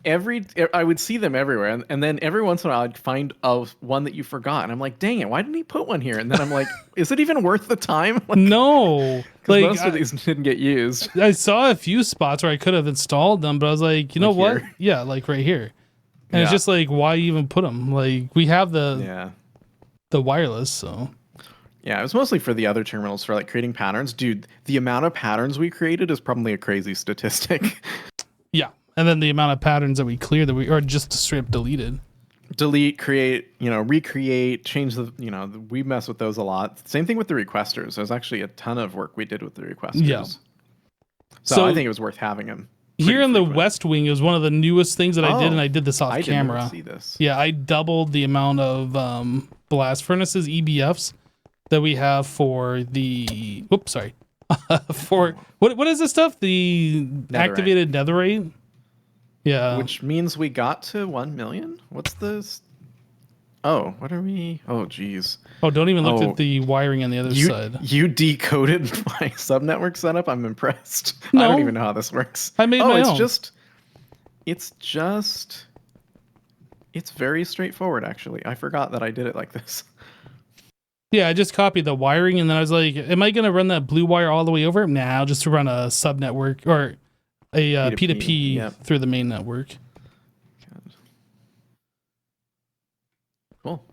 would see them everywhere, and then every once in a while I'd find one that you forgot, and I'm like, dang it, why didn't he put one here? And then I'm like, is it even worth the time? Like, no, because most of these didn't get used. I saw a few spots where I could have installed them, but I was like, you know what? Here. Yeah, like right here. And it's just like, why even put them? Like, we have the wireless, so. Yeah, it was mostly for the other terminals for like creating patterns. Dude, the amount of patterns we created is probably a crazy statistic. Yeah, and then the amount of patterns that we cleared or just straight up deleted. Delete, create, recreate, change we mess with those a lot. Same thing with the requesters. There's actually a ton of work we did with the requesters. Yeah. So I think it was worth having them. Here in the West Wing, it was one of the newest things that I did, and I did this off camera. I didn't see this. Yeah, I doubled the amount of blast furnaces, EBFs, that we have for the... Whoops, sorry. For... What is this stuff? The Netherite. activated netherite? Yeah. Which means we got to 1 million? What's this? Oh, what are we? Oh, geez. Oh, don't even look at the wiring on the other side. You decoded my subnetwork setup? I'm impressed. No. I don't even know how this works. I made my own. It's very straightforward, actually. I forgot that I did it like this. Yeah, I just copied the wiring, and then I was like, am I going to run that blue wire all the way over? Nah, I'll just run a subnetwork or a P2P through the main network. Cool.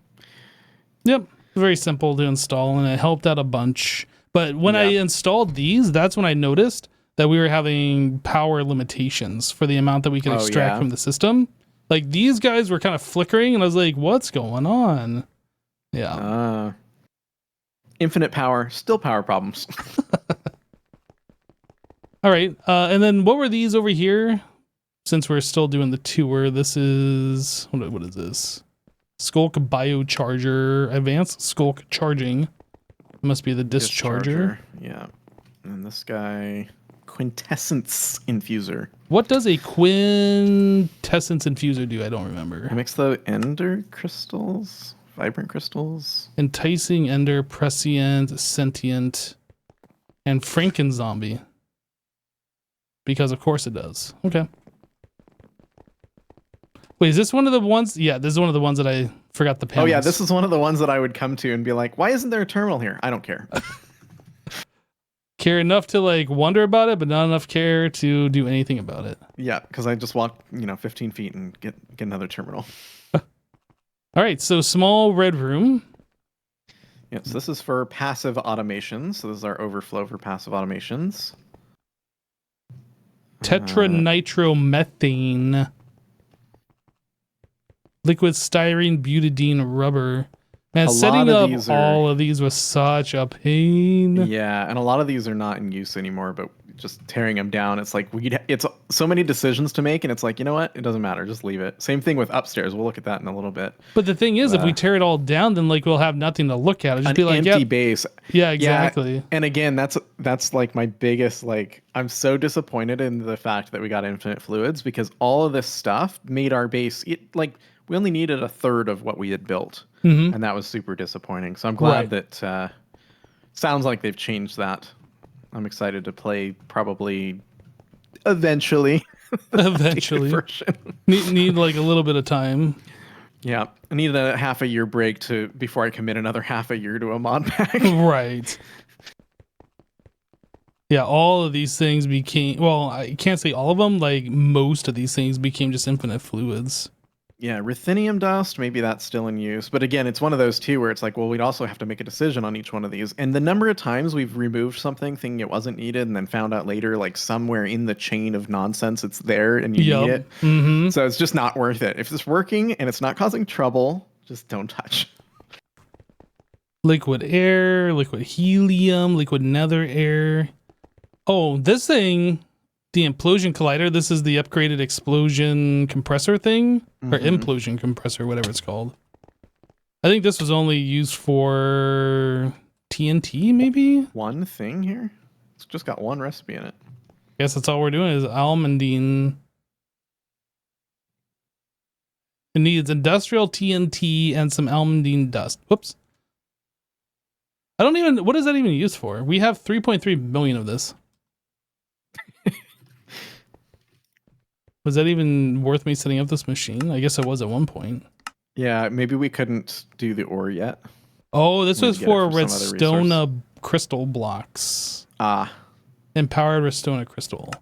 Yep. Very simple to install, and it helped out a bunch. But when I installed these, that's when I noticed that we were having power limitations for the amount that we could extract from the system. Like, these guys were kind of flickering, and I was like, what's going on? Yeah. Infinite power, still power problems. All right. And then what were these over here? Since we're still doing the tour, this is... What is this? Skulk Biocharger, Advanced Skulk Charging. Must be the discharger. Yeah. And this guy, Quintessence Infuser. What does a Quintessence Infuser do? I don't remember. I mix the ender crystals, vibrant crystals. Enticing, ender, prescient, sentient, and Frankenzombie. Because of course it does. Okay. Wait, is this one of the ones? Yeah, this is one of the ones that I forgot the panels. Oh yeah, this is one of the ones that I would come to and be like, why isn't there a terminal here? I don't care. Care enough to like wonder about it, but not enough care to do anything about it. Yeah, because I just walk, 15 feet and get another terminal. All right, so small red room. Yes, this is for passive automation. So this is our overflow for passive automations. Tetranitromethane. Liquid styrene butadiene rubber. Man, setting up all of these was such a pain. Yeah, and a lot of these are not in use anymore, but just tearing them down, it's like it's so many decisions to make, and it's like, you know what? It doesn't matter. Just leave it. Same thing with upstairs. We'll look at that in a little bit. But the thing is, if we tear it all down, then like we'll have nothing to look at. It'll just be like empty base. Yeah, exactly. Yeah, and again, that's like my biggest I'm so disappointed in the fact that we got infinite fluids, because all of this stuff made our base we only needed a third of what we had built. Mm-hmm. And that was super disappointing. So I'm glad that sounds like they've changed that. I'm excited to play probably eventually. need like a little bit of time. Yeah, I need a half a year break before I commit another half a year to a mod pack. Right. Yeah, all of these things became, well, I can't say all of them, like most of these things became just infinite fluids. Yeah, ruthenium dust, maybe that's still in use. But again, it's one of those too where it's like, well, we'd also have to make a decision on each one of these. And the number of times we've removed something thinking it wasn't needed and then found out later, like somewhere in the chain of nonsense, it's there and you need it. Mm-hmm. So it's just not worth it. If it's working and it's not causing trouble, Just don't touch. Liquid air, liquid helium, liquid nether air. Oh, this thing, the implosion collider, this is the upgraded explosion compressor thing, or implosion compressor, whatever it's called. I think this was only used for TNT, maybe? One thing here? It's just got one recipe in it. Guess that's all we're doing is almandine. It needs industrial TNT and some almandine dust. Whoops. I don't even, what is that even used for? We have 3.3 million of this. Was that even worth me setting up this machine? I guess it was at one point. Yeah, maybe we couldn't do the ore yet. Oh, this was for Redstone crystal blocks. Ah. Empowered Redstone crystal.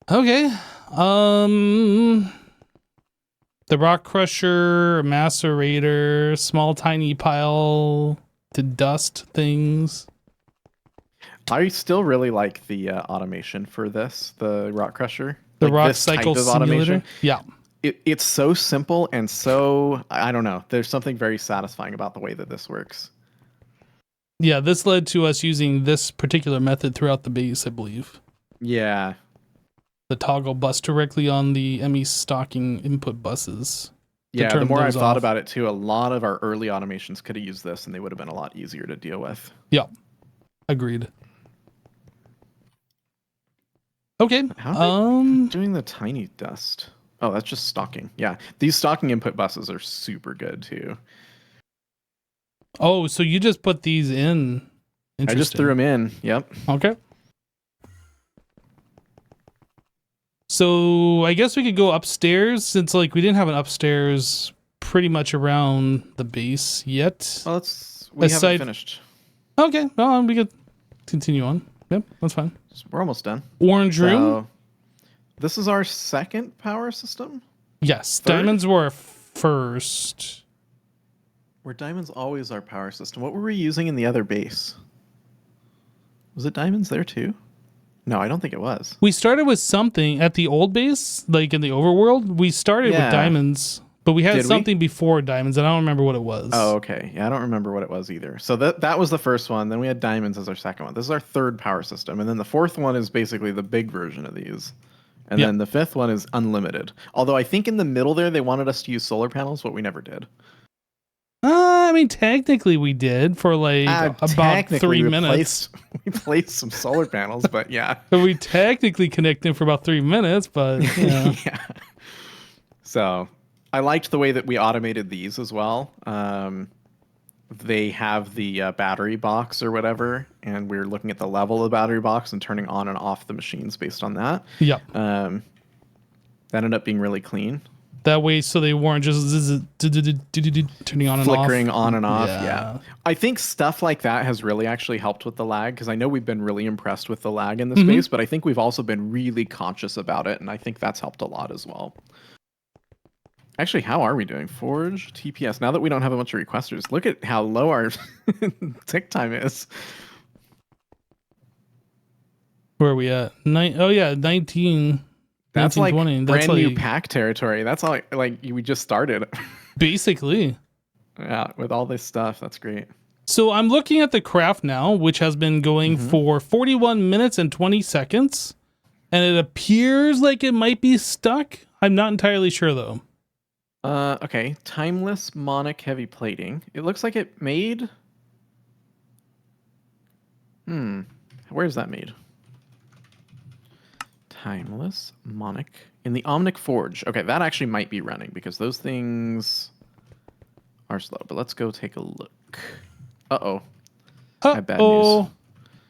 Okay. The rock crusher, macerator, small tiny pile to dust things. I still really like the automation for this, the rock crusher. The like rock cycle simulator. Yeah. It's so simple and so, I don't know. There's something very satisfying about the way that this works. Yeah, this led to us using this particular method throughout the base, I believe. Yeah. The toggle bus directly on the ME stocking input buses. Yeah, the more I've thought about it too, a lot of our early automations could have used this and they would have been a lot easier to deal with. Yeah, agreed. Okay. How are they doing the tiny dust? Oh, that's just stocking. Yeah, these stocking input buses are super good too. Oh, so you just put these in? I just threw them in. Yep. Okay. So I guess we could go upstairs since like we didn't have an upstairs pretty much around the base yet. Well, we haven't finished. Okay, well we could continue on. Yep, that's fine. We're almost done. Orange room. This is our second power system? Yes, third? Diamonds were first. Were diamonds always our power system? What were we using in the other base? Was it diamonds there too? No, I don't think it was. We started with something at the old base, like in the overworld. We started with diamonds, but we had something before diamonds, and I don't remember what it was. Oh, okay. Yeah, I don't remember what it was either. So that was the first one. Then we had diamonds as our second one. This is our third power system. And then the fourth one is basically the big version of these. And then the fifth one is unlimited. Although I think in the middle there, they wanted us to use solar panels, but we never did. I mean, technically we did for like about 3 minutes. We placed some solar panels, but yeah. So we technically connected for about 3 minutes, but yeah. Yeah. So I liked the way that we automated these as well. They have the battery box or whatever, and we're looking at the level of the battery box and turning on and off the machines based on that. Yeah. That ended up being really clean. That way, so they weren't just turning on and off. Flickering on and off, yeah. I think stuff like that has really actually helped with the lag, because I know we've been really impressed with the lag in the space, but I think we've also been really conscious about it, and I think that's helped a lot as well. Actually, how are we doing? Forge, TPS. Now that we don't have a bunch of requesters, look at how low our tick time is. Where are we at? Oh, yeah, 19. That's like 20. Brand new pack territory. That's all like we just started. Basically. Yeah, with all this stuff. That's great. So I'm looking at the craft now, which has been going for 41 minutes and 20 seconds. And it appears like it might be stuck. I'm not entirely sure, though. Okay. Timeless Monic heavy plating. It looks like it made... Where's that made? Timeless Monic in the Omnic Forge. Okay, that actually might be running because those things are slow. But let's go take a look. Uh-oh. I have bad news.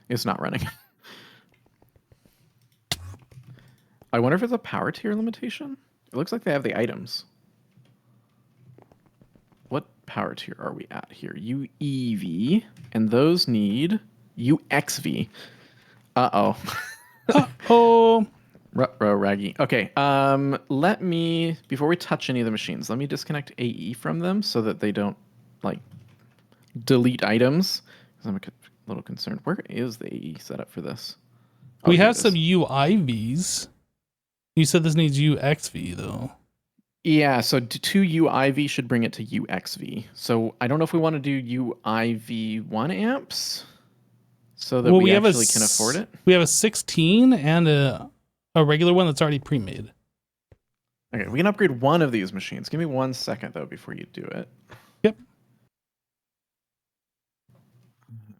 It's not running. I wonder if it's a power tier limitation. It looks like they have the items. What power tier are we at here? UEV, and those need UXV. Uh-oh. Uh-oh. Ruh-roh, raggy. Okay, let me, before we touch any of the machines, let me disconnect AE from them so that they don't, like, delete items. Because I'm a little concerned. Where is the AE setup for this? We have some UIVs. You said this needs UXV, though. Yeah, so 2 UIV should bring it to UXV. So I don't know if we want to do UIV 1 amps so that we actually can afford it. We have a 16 and a regular one that's already pre-made. Okay, we can upgrade one of these machines. Give me 1 second, though, before you do it. Yep.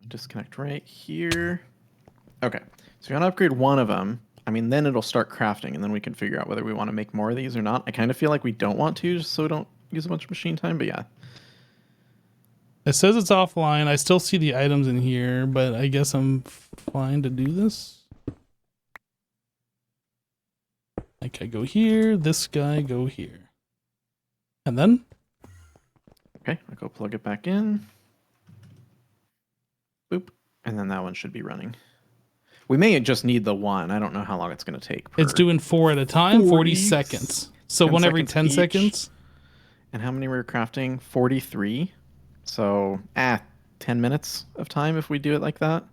Disconnect right here. Okay, so you're going to upgrade one of them. I mean, then it'll start crafting, and then we can figure out whether we want to make more of these or not. I kind of feel like we don't want to, just so we don't use a bunch of machine time, but yeah. It says it's offline. I still see the items in here, but I guess I'm fine to do this. Like I go here, this guy go here. And then? Okay, I'll go plug it back in. Boop. And then that one should be running. We may just need the one. I don't know how long it's going to take. It's doing 4 at a time, 40 seconds. So 1 every 10 seconds. And how many we're crafting? 43. So, 10 minutes of time if we do it like that.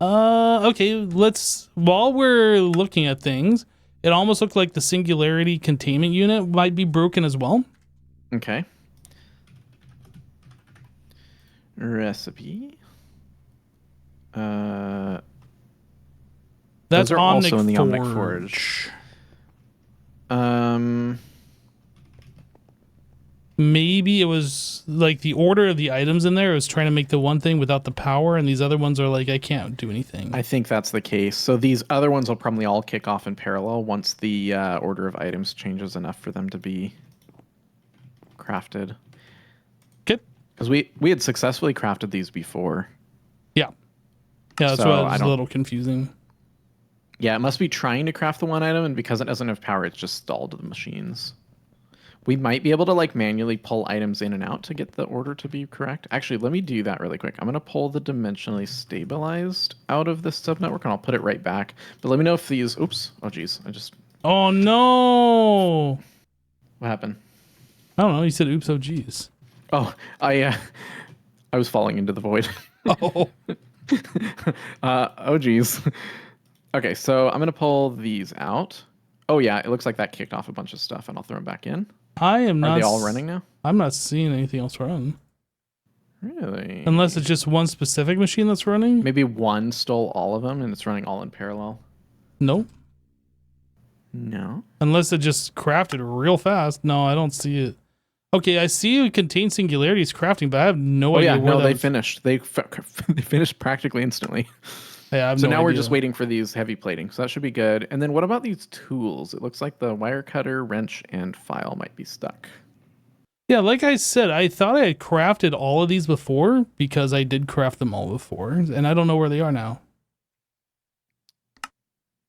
Okay, while we're looking at things, it almost looked like the singularity containment unit might be broken as well. Okay. Recipe. That's those are Omnic also in the Forge. Omnic Forge. Maybe it was like the order of the items in there. It was trying to make the one thing without the power, and these other ones are like, I can't do anything. I think that's the case. So these other ones will probably all kick off in parallel once the order of items changes enough for them to be crafted. Okay. Because we had successfully crafted these before. Yeah. Yeah, that's So why it's a little confusing. Yeah, it must be trying to craft the one item, and because it doesn't have power, it's just stalled the machines. We might be able to like manually pull items in and out to get the order to be correct. Actually, let me do that really quick. I'm going to pull the dimensionally stabilized out of this subnetwork, and I'll put it right back. But let me know if these... Oops. Oh, geez. Oh, no. What happened? I don't know. You said, oops, oh, geez. Oh, I was falling into the void. Oh. Oh, geez. Okay, so I'm going to pull these out. Oh, yeah. It looks like that kicked off a bunch of stuff, and I'll throw them back in. Are they all running now? I'm not seeing anything else run. Really? Unless it's just one specific machine that's running? Maybe one stole all of them, and it's running all in parallel. Nope. No. Unless it just crafted real fast. No, I don't see it. Okay, I see it contains singularities crafting, but I have no idea where they finished. They finished practically instantly. Yeah, I have so no now idea. we're just waiting for these heavy plating. So that should be good. And then what about these tools? It looks like the wire cutter, wrench, and file might be stuck. Yeah, like I said, I thought I had crafted all of these before because I did craft them all before, and I don't know where they are now.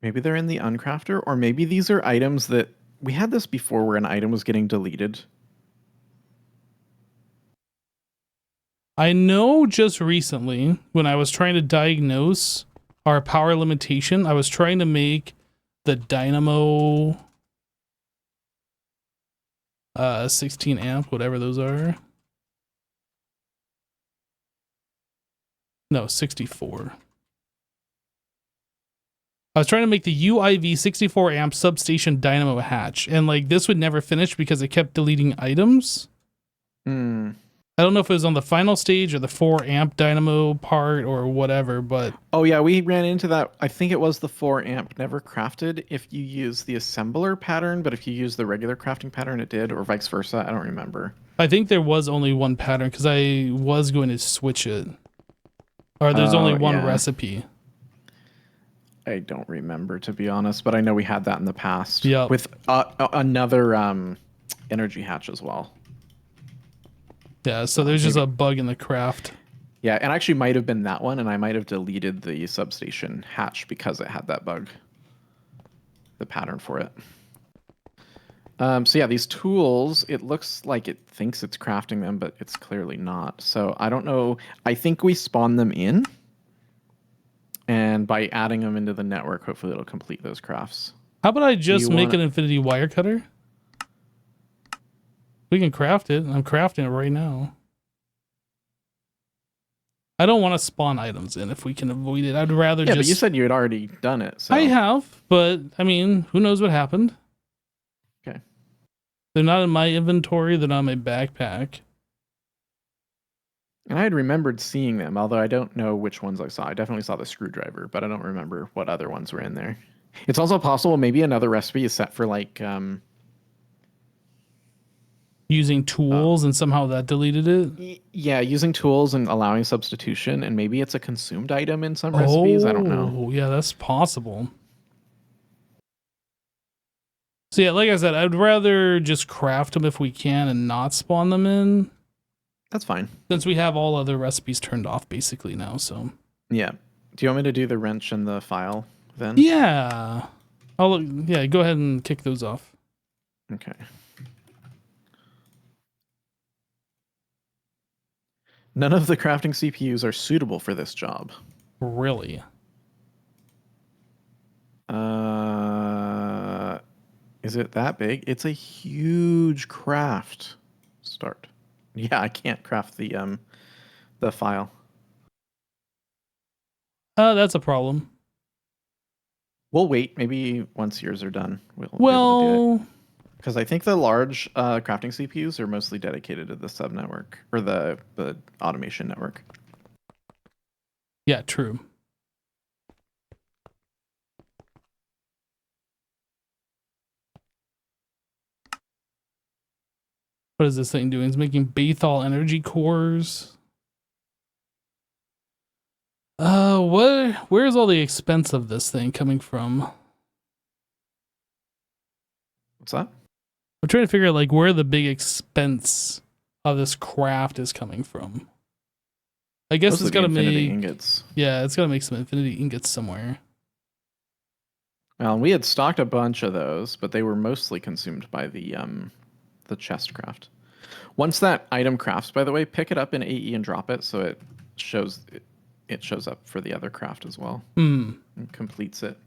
Maybe they're in the uncrafter, or maybe these are items that... We had this before where an item was getting deleted. I know just recently, when I was trying to diagnose our power limitation, I was trying to make the dynamo 16 amp, whatever those are. No, 64. I was trying to make the UIV 64 amp substation dynamo hatch, and like this would never finish because it kept deleting items. I don't know if it was on the final stage or the 4 amp dynamo part or whatever, but... Oh yeah, we ran into that. I think it was the 4 amp never crafted if you use the assembler pattern, but if you use the regular crafting pattern, it did, or vice versa. I don't remember. I think there was only one pattern because I was going to switch it. Or there's only one recipe. I don't remember, to be honest, but I know we had that in the past. Yeah. With another energy hatch as well. Yeah, so there's just a bug in the craft. Yeah, and actually might have been that one, and I might have deleted the substation hatch because it had that bug. The pattern for it. So yeah, these tools, it looks like it thinks it's crafting them, but it's clearly not. So I don't know. I think we spawn them in. And by adding them into the network, hopefully it'll complete those crafts. How about I just make an infinity wire cutter? We can craft it. I'm crafting it right now. I don't want to spawn items in if we can avoid it. I'd rather just... Yeah, but you said you had already done it. So. I have, but I mean, who knows what happened? They're not in my inventory. They're not in my backpack. And I had remembered seeing them, although I don't know which ones I saw. I definitely saw the screwdriver, but I don't remember what other ones were in there. It's also possible maybe another recipe is set for like using tools and somehow that deleted it. Yeah, using tools and allowing substitution, and maybe it's a consumed item in some recipes. I don't know. Oh, yeah, that's possible. So yeah, like I said, I'd rather just craft them if we can and not spawn them in. That's fine. Since we have all other recipes turned off basically now, so. Yeah. Do you want me to do the wrench and the file then? Yeah. Yeah, go ahead and kick those off. Okay. None of the crafting CPUs are suitable for this job. Really? Is it that big? It's a huge craft. Start. Yeah, I can't craft the file. That's a problem. We'll wait. Maybe once yours are done, we'll be able to do it. Because I think the large crafting CPUs are mostly dedicated to the sub network or the automation network. Yeah, true. What is this thing doing? It's making Bethal energy cores. Where's all the expense of this thing coming from? What's that? I'm trying to figure out like where the big expense of this craft is coming from. I guess it's gotta make ingots. Yeah, it's gotta make some infinity ingots somewhere. Well, we had stocked a bunch of those, but they were mostly consumed by the chest craft. Once that item crafts, by the way, pick it up in AE and drop it so it shows up for the other craft as well. And completes it.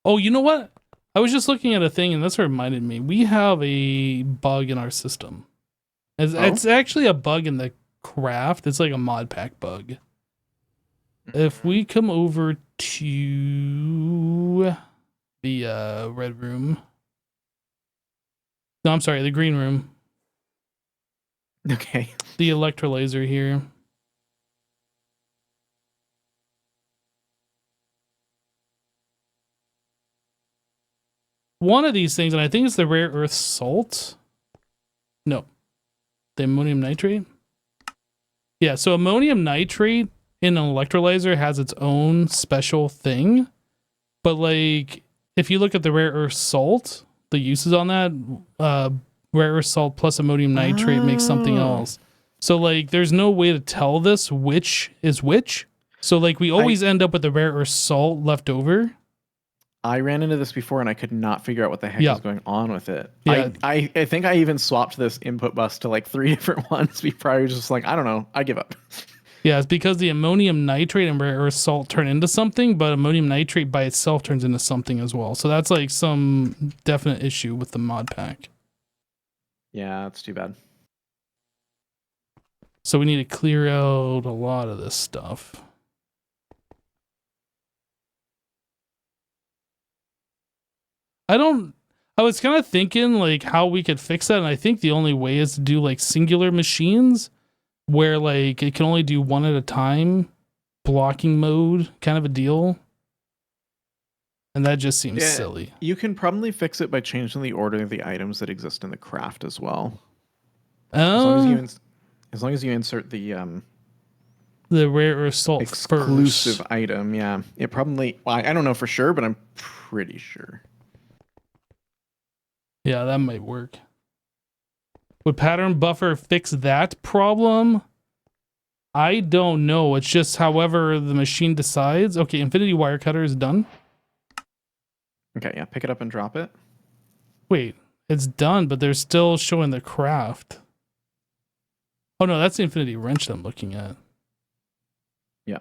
Oh, you know what? I was just looking at a thing and that's what reminded me. We have a bug in our system. It's actually a bug in the craft. It's like a mod pack bug. If we come over to the red room. No, I'm sorry, the green room. Okay. The electrolyzer here. One of these things, and I think it's the rare earth salt. No. The ammonium nitrate? Yeah, so ammonium nitrate in an electrolyzer has its own special thing. But like, if you look at the rare earth salt, the uses on that, rare earth salt plus ammonium nitrate makes something else. So like, there's no way to tell this which is which. So like, we always end up with the rare earth salt left over. I ran into this before and I could not figure out what the heck was going on with it. Yeah. I think I even swapped this input bus to like 3 different ones before I was just like, I don't know, I give up. Yeah, it's because the ammonium nitrate and rare earth salt turn into something, but ammonium nitrate by itself turns into something as well. So that's like some definite issue with the mod pack. Yeah, that's too bad. So we need to clear out a lot of this stuff. I was kind of thinking like how we could fix that, and I think the only way is to do like singular machines where like it can only do one at a time, blocking mode kind of a deal. And that just seems silly. You can probably fix it by changing the order of the items that exist in the craft as well. As long as you insert the rare earth salt exclusive first. item, yeah. It probably, well, I don't know for sure, but I'm pretty sure. Yeah, that might work. Would pattern buffer fix that problem? I don't know. It's just however the machine decides. Okay, infinity wire cutter is done. Okay, yeah, pick it up and drop it. Wait, it's done, but they're still showing the craft. Oh no, that's the infinity wrench I'm looking at. Yeah.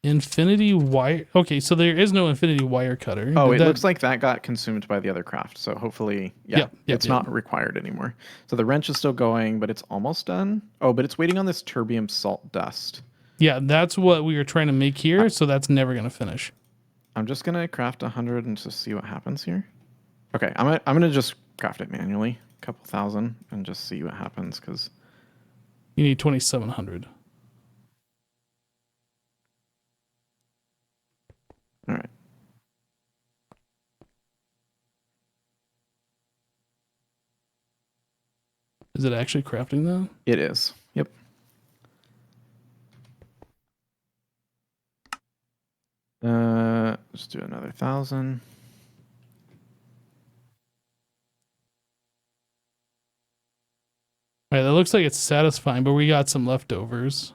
Infinity wire. Okay, so there is no infinity wire cutter. Oh, it looks like that got consumed by the other craft. So hopefully, it's not required anymore. So the wrench is still going, but it's almost done. Oh, but it's waiting on this terbium salt dust. Yeah, that's what we were trying to make here, so that's never going to finish. I'm just going to craft 100 and just see what happens here. Okay, I'm going to just craft it manually, a couple thousand, and just see what happens, because... You need 2,700. All right. Is it actually crafting that? It is. Yep. Let's do another 1,000. All right, that looks like it's satisfying, but we got some leftovers.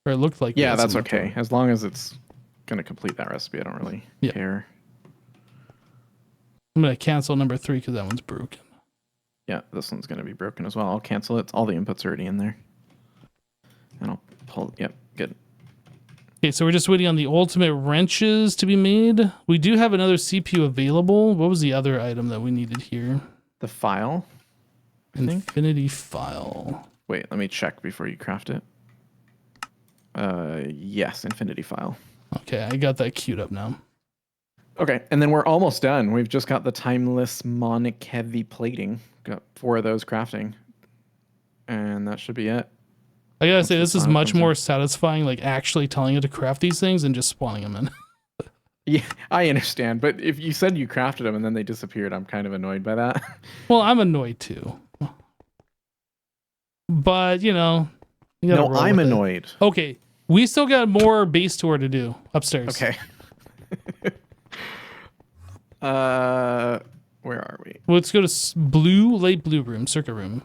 Or it looked like... Yeah, that's okay. As long as it's going to complete that recipe, I don't really care. I'm going to cancel number 3 because that one's broken. Yeah, this one's going to be broken as well. I'll cancel it. All the inputs are already in there. And I'll pull... Yep, good. Okay, so we're just waiting on the ultimate wrenches to be made. We do have another CPU available. What was the other item that we needed here? The file, I think. Infinity file. Wait, let me check before you craft it. Yes, infinity file. Okay, I got that queued up now. Okay, and then we're almost done. We've just got the timeless monic heavy plating. Got 4 of those crafting. And that should be it. I gotta say, this is much more satisfying, like actually telling it to craft these things and just spawning them in. Yeah, I understand. But if you said you crafted them and then they disappeared, I'm kind of annoyed by that. Well, I'm annoyed too. But, you know. No, I'm annoyed. Okay, we still got more base tour to do upstairs. Okay. Where are we? Let's go to light blue room, circuit room.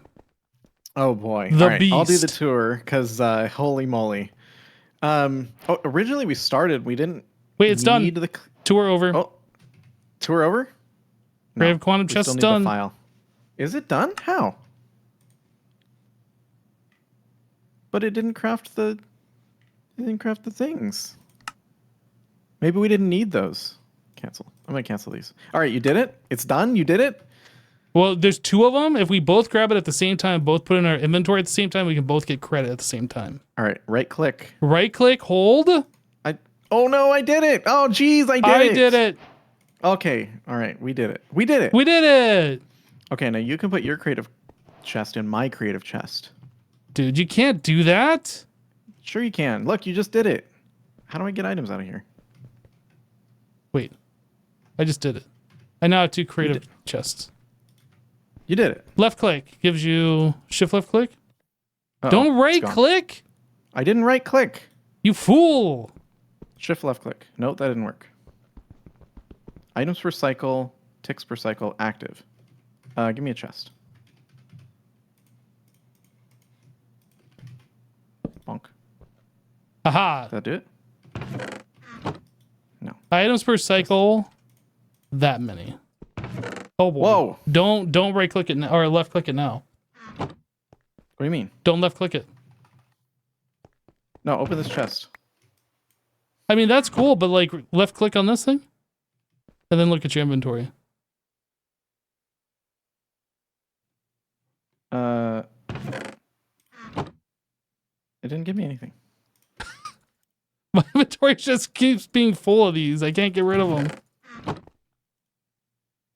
Oh boy. The All right, beast. I'll do the tour because holy moly. Originally we started, we didn't. Wait, it's done. Tour over. Oh, tour over? Brave quantum chest still need done. the file. Is it done? How? But it didn't craft the. It didn't craft the things. Maybe we didn't need those. Cancel. I'm gonna cancel these. All right, you did it. It's done. You did it. Well, there's 2 of them. If we both grab it at the same time, both put it in our inventory at the same time, we can both get credit at the same time. All right, right click. Right click, hold. Oh no, I did it. Oh geez, I did it. Okay, all right, we did it. We did it. We did it. Okay, now you can put your creative chest in my creative chest. Dude, you can't do that. Sure you can. Look, you just did it. How do I get items out of here? Wait, I just did it. I now have 2 creative chests. You did it. Left click gives you shift left click. Uh-oh, don't right click. I didn't right click. You fool. Shift left click. Nope, that didn't work. Items per cycle, ticks per cycle, active. Give me a chest. Bonk. Aha. Does that do it? No. Items per cycle. That many. Oh boy. Whoa. Don't right click it now, or left click it now. What do you mean? Don't left click it. No, open this chest. I mean, that's cool, but like left click on this thing and then look at your inventory. It didn't give me anything. My inventory just keeps being full of these. I can't get rid of them.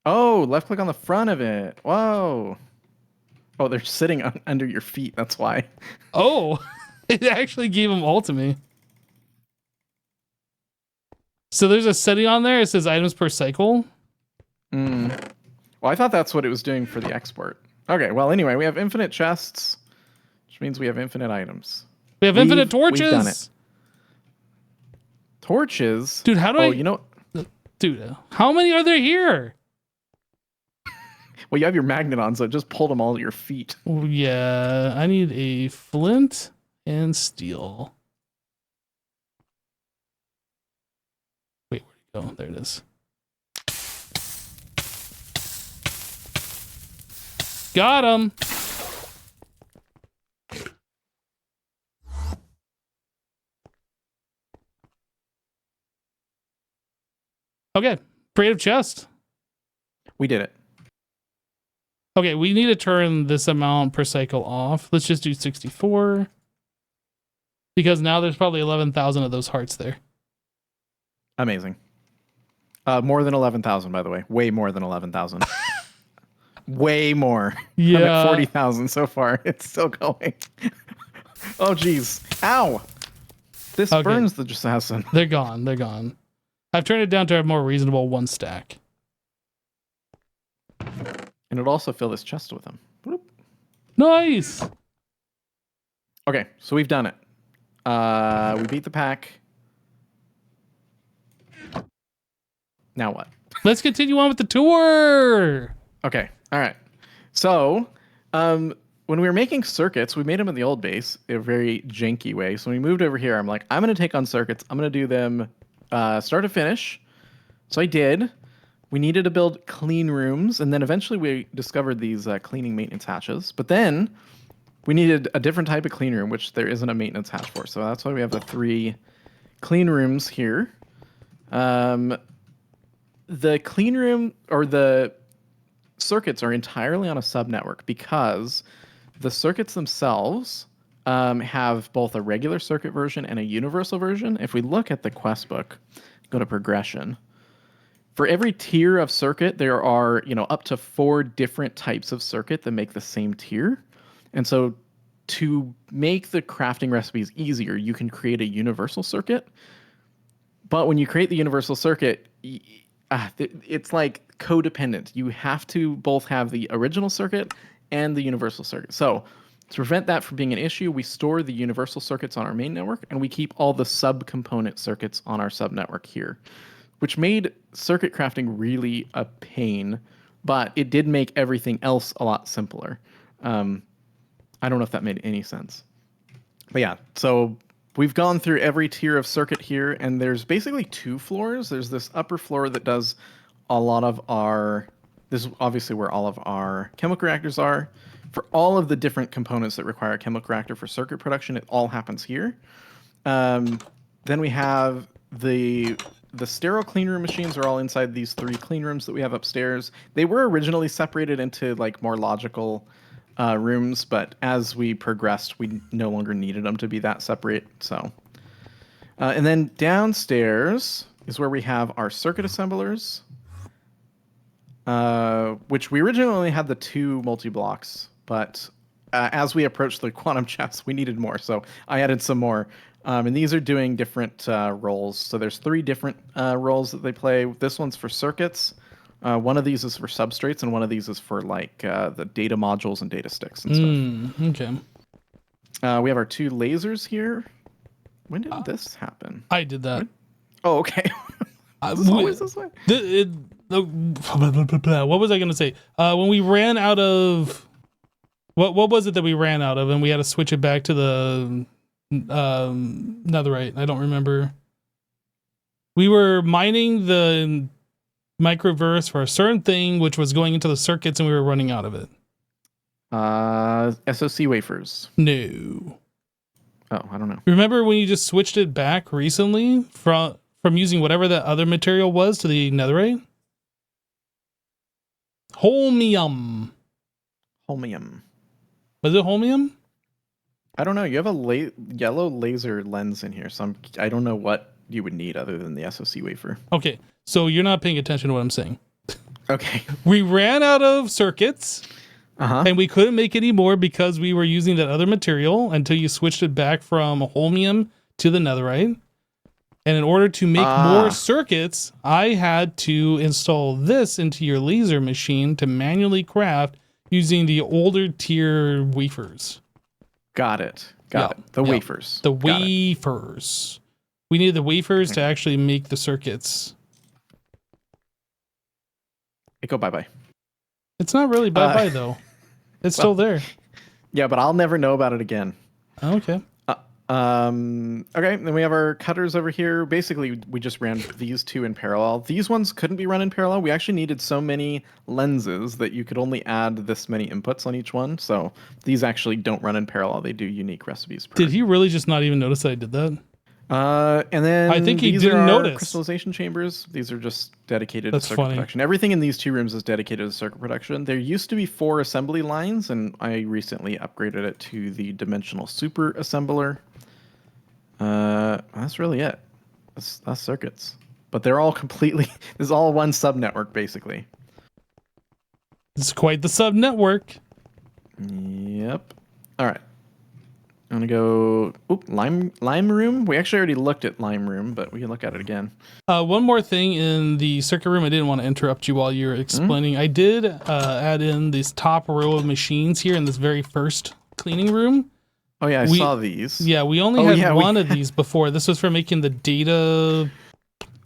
Oh, left click on the front of it. Whoa. Oh, they're sitting under your feet. That's why. Oh, it actually gave them all to me. So there's a setting on there. It says items per cycle. Well, I thought that's what it was doing for the export. Okay, well, anyway, we have infinite chests, which means we have infinite items. We have infinite torches. We've done it. Torches? Dude, how do you know... Dude, how many are there here? Well, you have your magnet on, so it just pulled them all at your feet. Oh, yeah, I need a flint and steel. Wait, where'd it go? There it is. Got him. Okay, creative chest. We did it. Okay, we need to turn this amount per cycle off. Let's just do 64. Because now there's probably 11,000 of those hearts there. Amazing. More than 11,000, by the way. Way more than 11,000. Way more. Yeah. I'm at 40,000 so far. It's still going. Oh, geez. Ow. This burns the assassin. They're gone. They're gone. I've turned it down to a more reasonable 1 stack. And it'll also fill this chest with them. Whoop. Nice. Okay, so we've done it. We beat the pack. Now what? Let's continue on with the tour. Okay, all right. So, when we were making circuits, we made them in the old base in a very janky way. So when we moved over here, I'm like, I'm going to take on circuits. I'm going to do them start to finish. So I did. We needed to build clean rooms, and then eventually we discovered these cleaning maintenance hatches. But then we needed a different type of clean room, which there isn't a maintenance hatch for. So that's why we have the 3 clean rooms here. The clean room or the circuits are entirely on a subnetwork because the circuits themselves have both a regular circuit version and a universal version. If we look at the quest book, go to progression. For every tier of circuit, there are, up to 4 different types of circuit that make the same tier. And so to make the crafting recipes easier, you can create a universal circuit. But when you create the universal circuit, it's like codependent. You have to both have the original circuit and the universal circuit. So to prevent that from being an issue, we store the universal circuits on our main network, and we keep all the sub-component circuits on our subnetwork here, which made circuit crafting really a pain, but it did make everything else a lot simpler. I don't know if that made any sense. But yeah, so we've gone through every tier of circuit here, and there's basically 2 floors. There's this upper floor that does a lot of our... This is obviously where all of our chemical reactors are. For all of the different components that require a chemical reactor for circuit production, it all happens here. Then we have the sterile clean room machines are all inside these 3 clean rooms that we have upstairs. They were originally separated into like more logical rooms, but as we progressed, we no longer needed them to be that separate. So, and then downstairs is where we have our circuit assemblers, which we originally only had the 2 multi-blocks, but as we approached the quantum chest, we needed more. So I added some more. And these are doing different roles. So there's 3 different roles that they play. This one's for circuits. One of these is for substrates, and one of these is for like the data modules and data sticks and stuff. Okay. We have our 2 lasers here. When did this happen? I did that. Oh, okay. Is this always this way? What was I going to say? When we ran out of... What was it that we ran out of, and we had to switch it back to the netherite? I don't remember. We were mining the microverse for a certain thing, which was going into the circuits, and we were running out of it. SOC wafers. No. Oh, I don't know. Remember when you just switched it back recently from using whatever that other material was to the netherite? Holmium. Was it holmium? I don't know. You have a yellow laser lens in here, so I don't know what you would need other than the SOC wafer. Okay, so you're not paying attention to what I'm saying. Okay. We ran out of circuits, and we couldn't make any more because we were using that other material until you switched it back from holmium to the netherite. And in order to make more circuits, I had to install this into your laser machine to manually craft using the older tier wafers. Got it. Got it. The wafers. The wafers. We needed the wafers to actually make the circuits. Go bye-bye. It's not really bye-bye, though. It's still there. Yeah, but I'll never know about it again. Okay. Okay, then we have our cutters over here. Basically, we just ran these 2 in parallel. These ones couldn't be run in parallel. We actually needed so many lenses that you could only add this many inputs on each one. So these actually don't run in parallel. They do unique recipes. Did he really just not even notice that I did that? And then I think he these didn't are notice. Crystallization chambers. These are just dedicated That's to circuit funny. production. Everything in these 2 rooms is dedicated to circuit production. There used to be 4 assembly lines, and I recently upgraded it to the dimensional super assembler. That's really it. That's circuits. But they're all completely, this is all one subnetwork, basically. It's quite the sub network. Yep. All right. I'm going to go, Lime Room. We actually already looked at Lime Room, but we can look at it again. One more thing in the circuit room. I didn't want to interrupt you while you were explaining. I did add in this top row of machines here in this very first cleaning room. Oh, yeah, I saw these. Yeah, we only had one of these before. This was for making the data...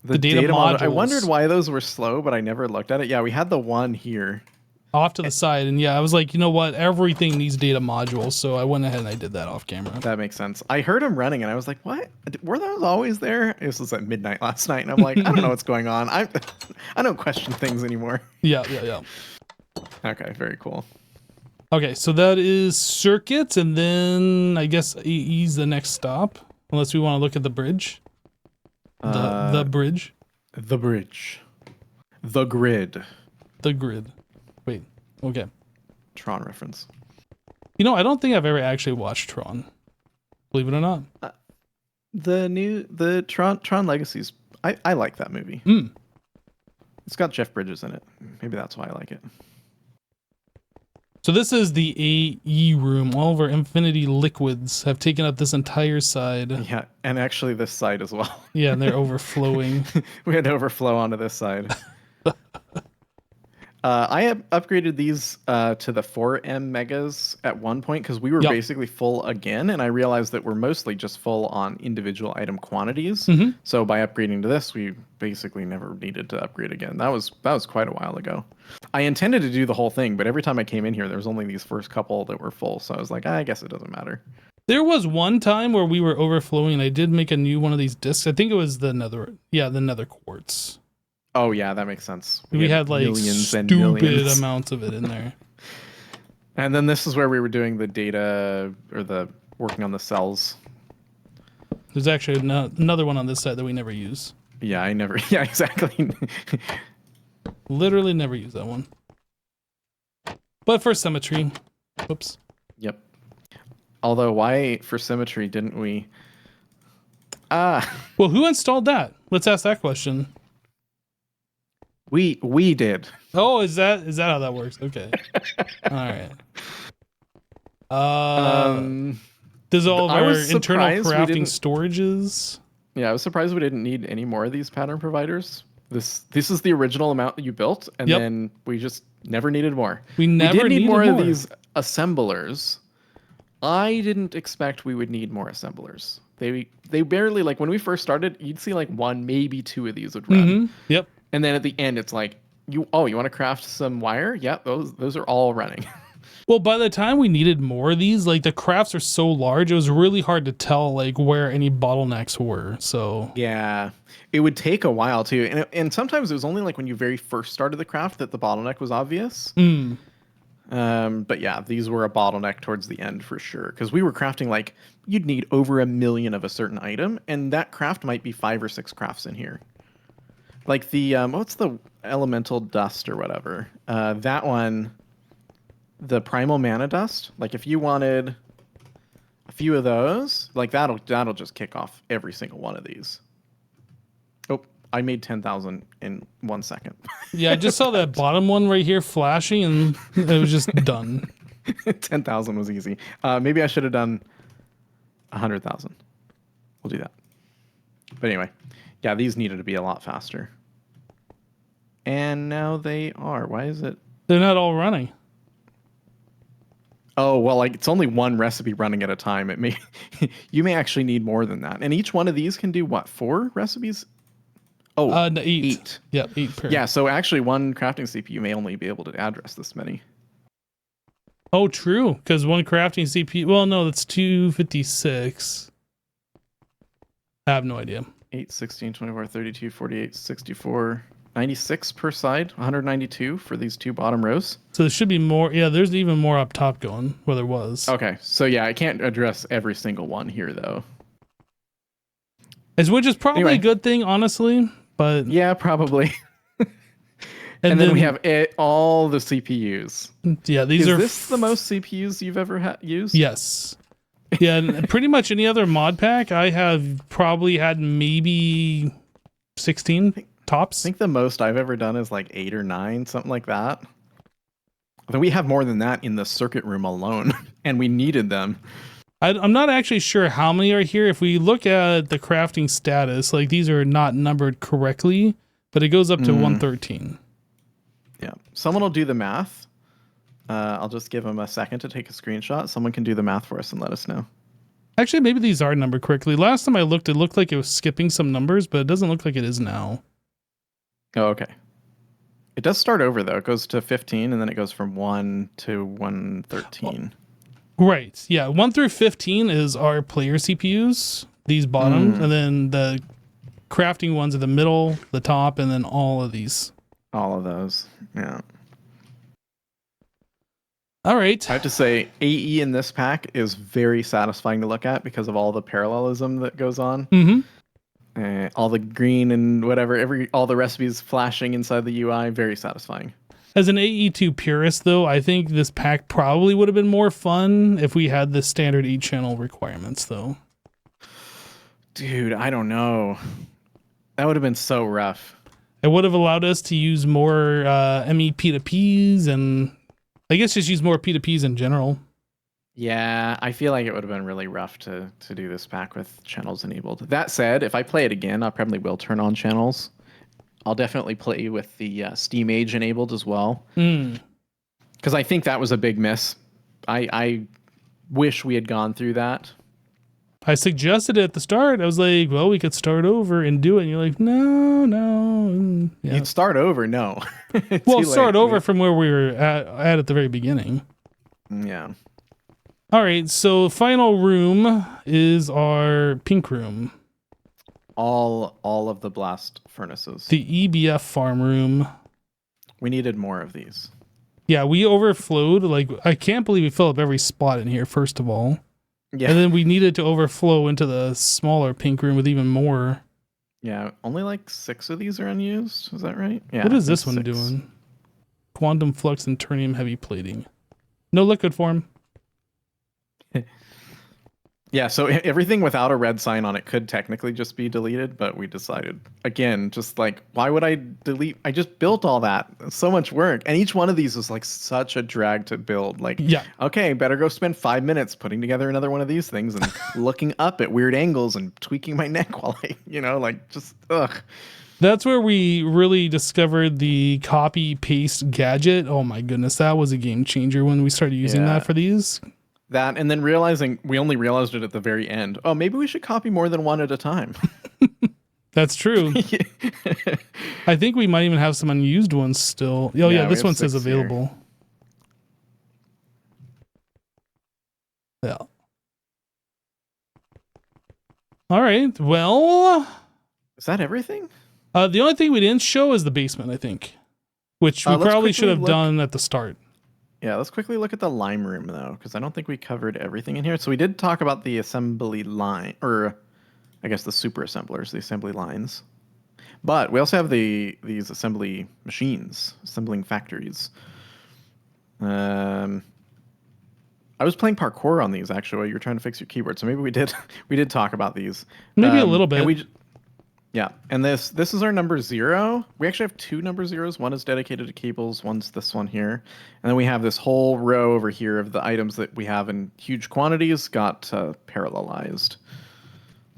The data modules. I wondered why those were slow, but I never looked at it. Yeah, we had the one here. Off to the side. And yeah, I was like, you know what? Everything needs data modules. So I went ahead and I did that off camera. That makes sense. I heard them running and I was like, what? Were those always there? This was at midnight last night. And I'm like, I don't know what's going on. I don't question things anymore. Yeah. Okay, very cool. Okay, so that is circuits. And then I guess AE's the next stop. Unless we want to look at the bridge. The bridge. The bridge. The grid. The grid. Wait. Okay. Tron reference. You know, I don't think I've ever actually watched Tron. Believe it or not. The Tron Legacies. I like that movie. It's got Jeff Bridges in it. Maybe that's why I like it. So this is the AE room. All of our Infinity liquids have taken up this entire side. Yeah, and actually this side as well. Yeah, and they're overflowing. We had to overflow onto this side. I have upgraded these to the 4M megas at one point because we were basically full again, and I realized that we're mostly just full on individual item quantities. So by upgrading to this, we basically never needed to upgrade again. That was quite a while ago. I intended to do the whole thing, but every time I came in here, there was only these first couple that were full. So I was like, I guess it doesn't matter. There was one time where we were overflowing, and I did make a new one of these discs. I think it was the nether quartz. Oh yeah, that makes sense. We had like millions stupid amounts of it in there. And then this is where we were doing the data or the working on the cells. There's actually another one on this side that we never use. Yeah, Yeah, exactly. Literally never use that one. But for symmetry, whoops. Yep. Although, why for symmetry didn't we? Well, who installed that? Let's ask that question. We did. Oh, is that how that works? Okay. All right. There's all of our internal crafting storages. Yeah, I was surprised we didn't need any more of these pattern providers. This is the original amount that you built, and then we just never needed more. We did need more of these assemblers. I didn't expect we would need more assemblers. They barely, like when we first started, you'd see like one, maybe two of these would run. Yep. And then at the end, it's like, you want to craft some wire? Yeah, those are all running. Well, by the time we needed more of these, like the crafts are so large, it was really hard to tell like where any bottlenecks were. So yeah, it would take a while too, and sometimes it was only like when you very first started the craft that the bottleneck was obvious. But yeah, these were a bottleneck towards the end for sure, because we were crafting like you'd need over 1 million of a certain item, and that craft might be 5 or 6 crafts in here. Like the what's the elemental dust or whatever? That one, the primal mana dust. Like if you wanted a few of those, like that'll just kick off every single one of these. Oh, I made 10,000 in 1 second. Yeah, I just saw that bottom one right here flashing, and it was just done. 10,000 was easy. Maybe I should have done 100,000. We'll do that. But anyway. Yeah, these needed to be a lot faster. And now they are. Why is it? They're not all running. Oh, well, like it's only one recipe running at a time. It may you may actually need more than that. And each one of these can do what? 4 recipes? Oh, 8. Yeah, 8 per. Yeah, so actually one crafting CPU may only be able to address this many. Oh, true, because one crafting CPU, well, no, that's 256. I have no idea. 8, 16, 24, 32, 48, 64, 96 per side, 192 for these 2 bottom rows. So there should be more. Yeah, there's even more up top going, where there was. Okay, so yeah, I can't address every single one here, though. Which is probably a good thing, honestly, but... Yeah, probably. and then we have all the CPUs. Yeah, these are... Is this the most CPUs you've ever used? Yes. Yeah, and pretty much any other mod pack, I have probably had maybe 16 tops. I think the most I've ever done is like 8 or 9, something like that. Then we have more than that in the circuit room alone, and we needed them. I'm not actually sure how many are here. If we look at the crafting status, like these are not numbered correctly, but it goes up to 113. Yeah. Someone will do the math. I'll just give them a second to take a screenshot. Someone can do the math for us and let us know. Actually, maybe these are numbered correctly. Last time I looked, it looked like it was skipping some numbers, but it doesn't look like it is now. Oh, okay. It does start over, though. It goes to 15, and then it goes from 1 to 113. Right. Yeah. 1 through 15 is our player CPUs, these bottoms, and then the crafting ones are the middle, the top, and then all of these. All of those. Yeah. All right. I have to say, AE in this pack is very satisfying to look at because of all the parallelism that goes on. All the green and whatever, all the recipes flashing inside the UI, very satisfying. As an AE2 purist, though, I think this pack probably would have been more fun if we had the standard 8-channel requirements, though. Dude, I don't know. That would have been so rough. It would have allowed us to use more ME P2Ps and I guess just use more P2Ps in general. Yeah, I feel like it would have been really rough to do this pack with channels enabled. That said, if I play it again, I probably will turn on channels. I'll definitely play with the Steam Age enabled as well. Because I think that was a big miss. I wish we had gone through that. I suggested it at the start. I was like, well, we could start over and do it. And you're like, no. Yeah. You'd start over? No. Well, start over from where we were at the very beginning. Yeah. All right, so final room is our pink room. All of the blast furnaces. The EBF farm room. We needed more of these. Yeah, we overflowed. Like, I can't believe we filled up every spot in here, first of all. Yeah. And then we needed to overflow into the smaller pink room with even more. Yeah, only like 6 of these are unused. Is that right? Yeah. What is this one doing? Quantum flux and ternium heavy plating. No liquid form. Yeah, so everything without a red sign on it could technically just be deleted, but we decided, again, just like, why would I delete? I just built all that. So much work. And each one of these was like such a drag to build. Like, yeah, okay, better go spend 5 minutes putting together another one of these things and looking up at weird angles and tweaking my neck while I, like just, ugh. That's where we really discovered the copy paste gadget. Oh my goodness, that was a game changer when we started using that for these. That, and then realizing we only realized it at the very end. Oh, maybe we should copy more than one at a time. That's true. I think we might even have some unused ones still. Oh yeah, this one says available. Here. Yeah. All right. Well, is that everything? The only thing we didn't show is the basement, I think, which we probably should have done at the start. Yeah, let's quickly look at the lime room, though, because I don't think we covered everything in here. So we did talk about the assembly line, or I guess the super assemblers, the assembly lines. But we also have these assembly machines, assembling factories. I was playing parkour on these, actually, while you were trying to fix your keyboard. So maybe we did talk about these. Maybe a little bit. Yeah, and this is our number 0. We actually have 2 number 0s. One is dedicated to cables, one's this one here. And then we have this whole row over here of the items that we have in huge quantities got parallelized.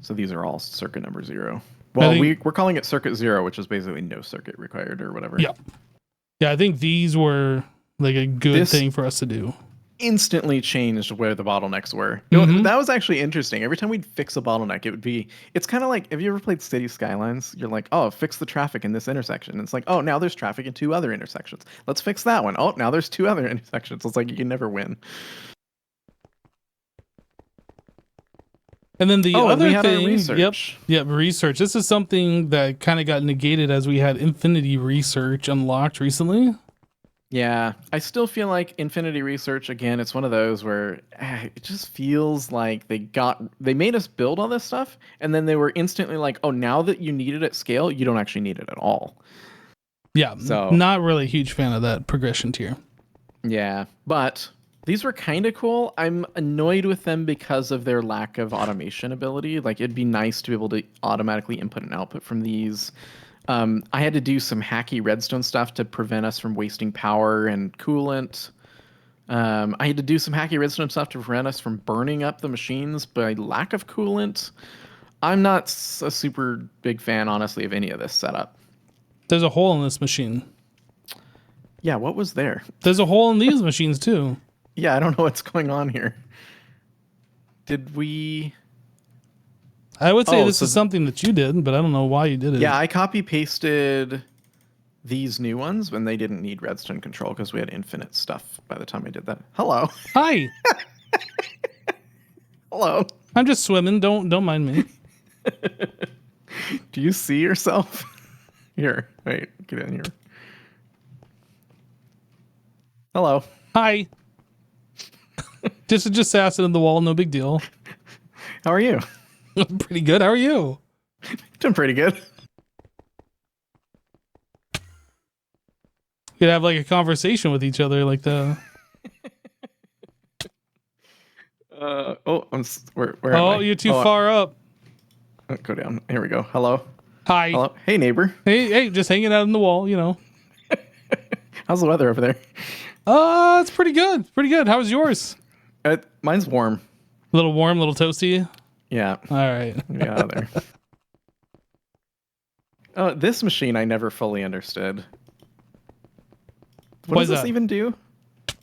So these are all circuit number 0. Well, we're calling it circuit 0, which is basically no circuit required or whatever. Yeah. Yeah, I think these were like a good thing for us to do. Instantly changed where the bottlenecks were. That was actually interesting. Every time we'd fix a bottleneck, it's kind of like, have you ever played City Skylines? You're like, oh, fix the traffic in this intersection. And it's like, oh, now there's traffic in 2 other intersections. Let's fix that one. Oh, now there's 2 other intersections. It's like, you can never win. And then the other thing, research. Yep, research. This is something that kind of got negated as we had Infinity Research unlocked recently. Yeah, I still feel like Infinity Research, again, it's one of those where it just feels like they made us build all this stuff, and then they were instantly like, oh, now that you need it at scale, you don't actually need it at all. Yeah, so not really a huge fan of that progression tier. Yeah, but These were kind of cool. I'm annoyed with them because of their lack of automation ability. Like, it'd be nice to be able to automatically input and output from these. I had to do some hacky redstone stuff to prevent us from wasting power and coolant. I had to do some hacky redstone stuff to prevent us from burning up the machines by lack of coolant. I'm not a super big fan, honestly, of any of this setup. There's a hole in this machine. Yeah, what was there? There's a hole in these machines too. Yeah, I don't know what's going on here. Did we... I would say this is something that you did, but I don't know why you did it. Yeah, I copy-pasted these new ones when they didn't need redstone control because we had infinite stuff by the time I did that. Hello. Hi. Hello. I'm just swimming. Don't mind me. Do you see yourself? Here, wait, get in here. Hello. Hi. just acid in the wall, no big deal. How are you? I'm pretty good. How are you? Doing pretty good. You could have like a conversation with each other, like the. Where am I? You're too far up. Go down. Here we go. Hello. Hi. Hello. Hey, neighbor. Hey, just hanging out in the wall, you know. How's the weather over there? It's pretty good. Pretty good. How was yours? Mine's warm. A little warm, a little toasty. Yeah. All right. Get out of there. Oh, this machine I never fully understood. What does this even do?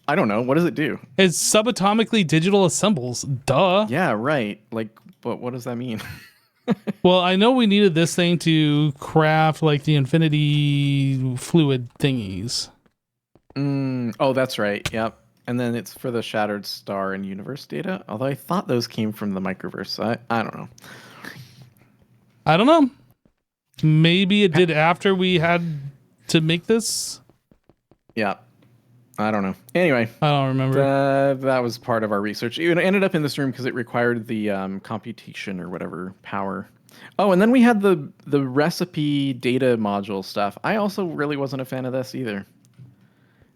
I don't know. What does it do? It subatomically digital assembles. Duh. Yeah, right. Like, but what does that mean? Well, I know we needed this thing to craft like the infinity fluid thingies. Oh, that's right. Yep. And then it's for the shattered star and universe data. Although I thought those came from the microverse. So I don't know. I don't know. Maybe it did after we had to make this. Yeah. I don't know. Anyway. I don't remember. That was part of our research. It ended up in this room because it required the computation or whatever power. Oh, and then we had the recipe data module stuff. I also really wasn't a fan of this either.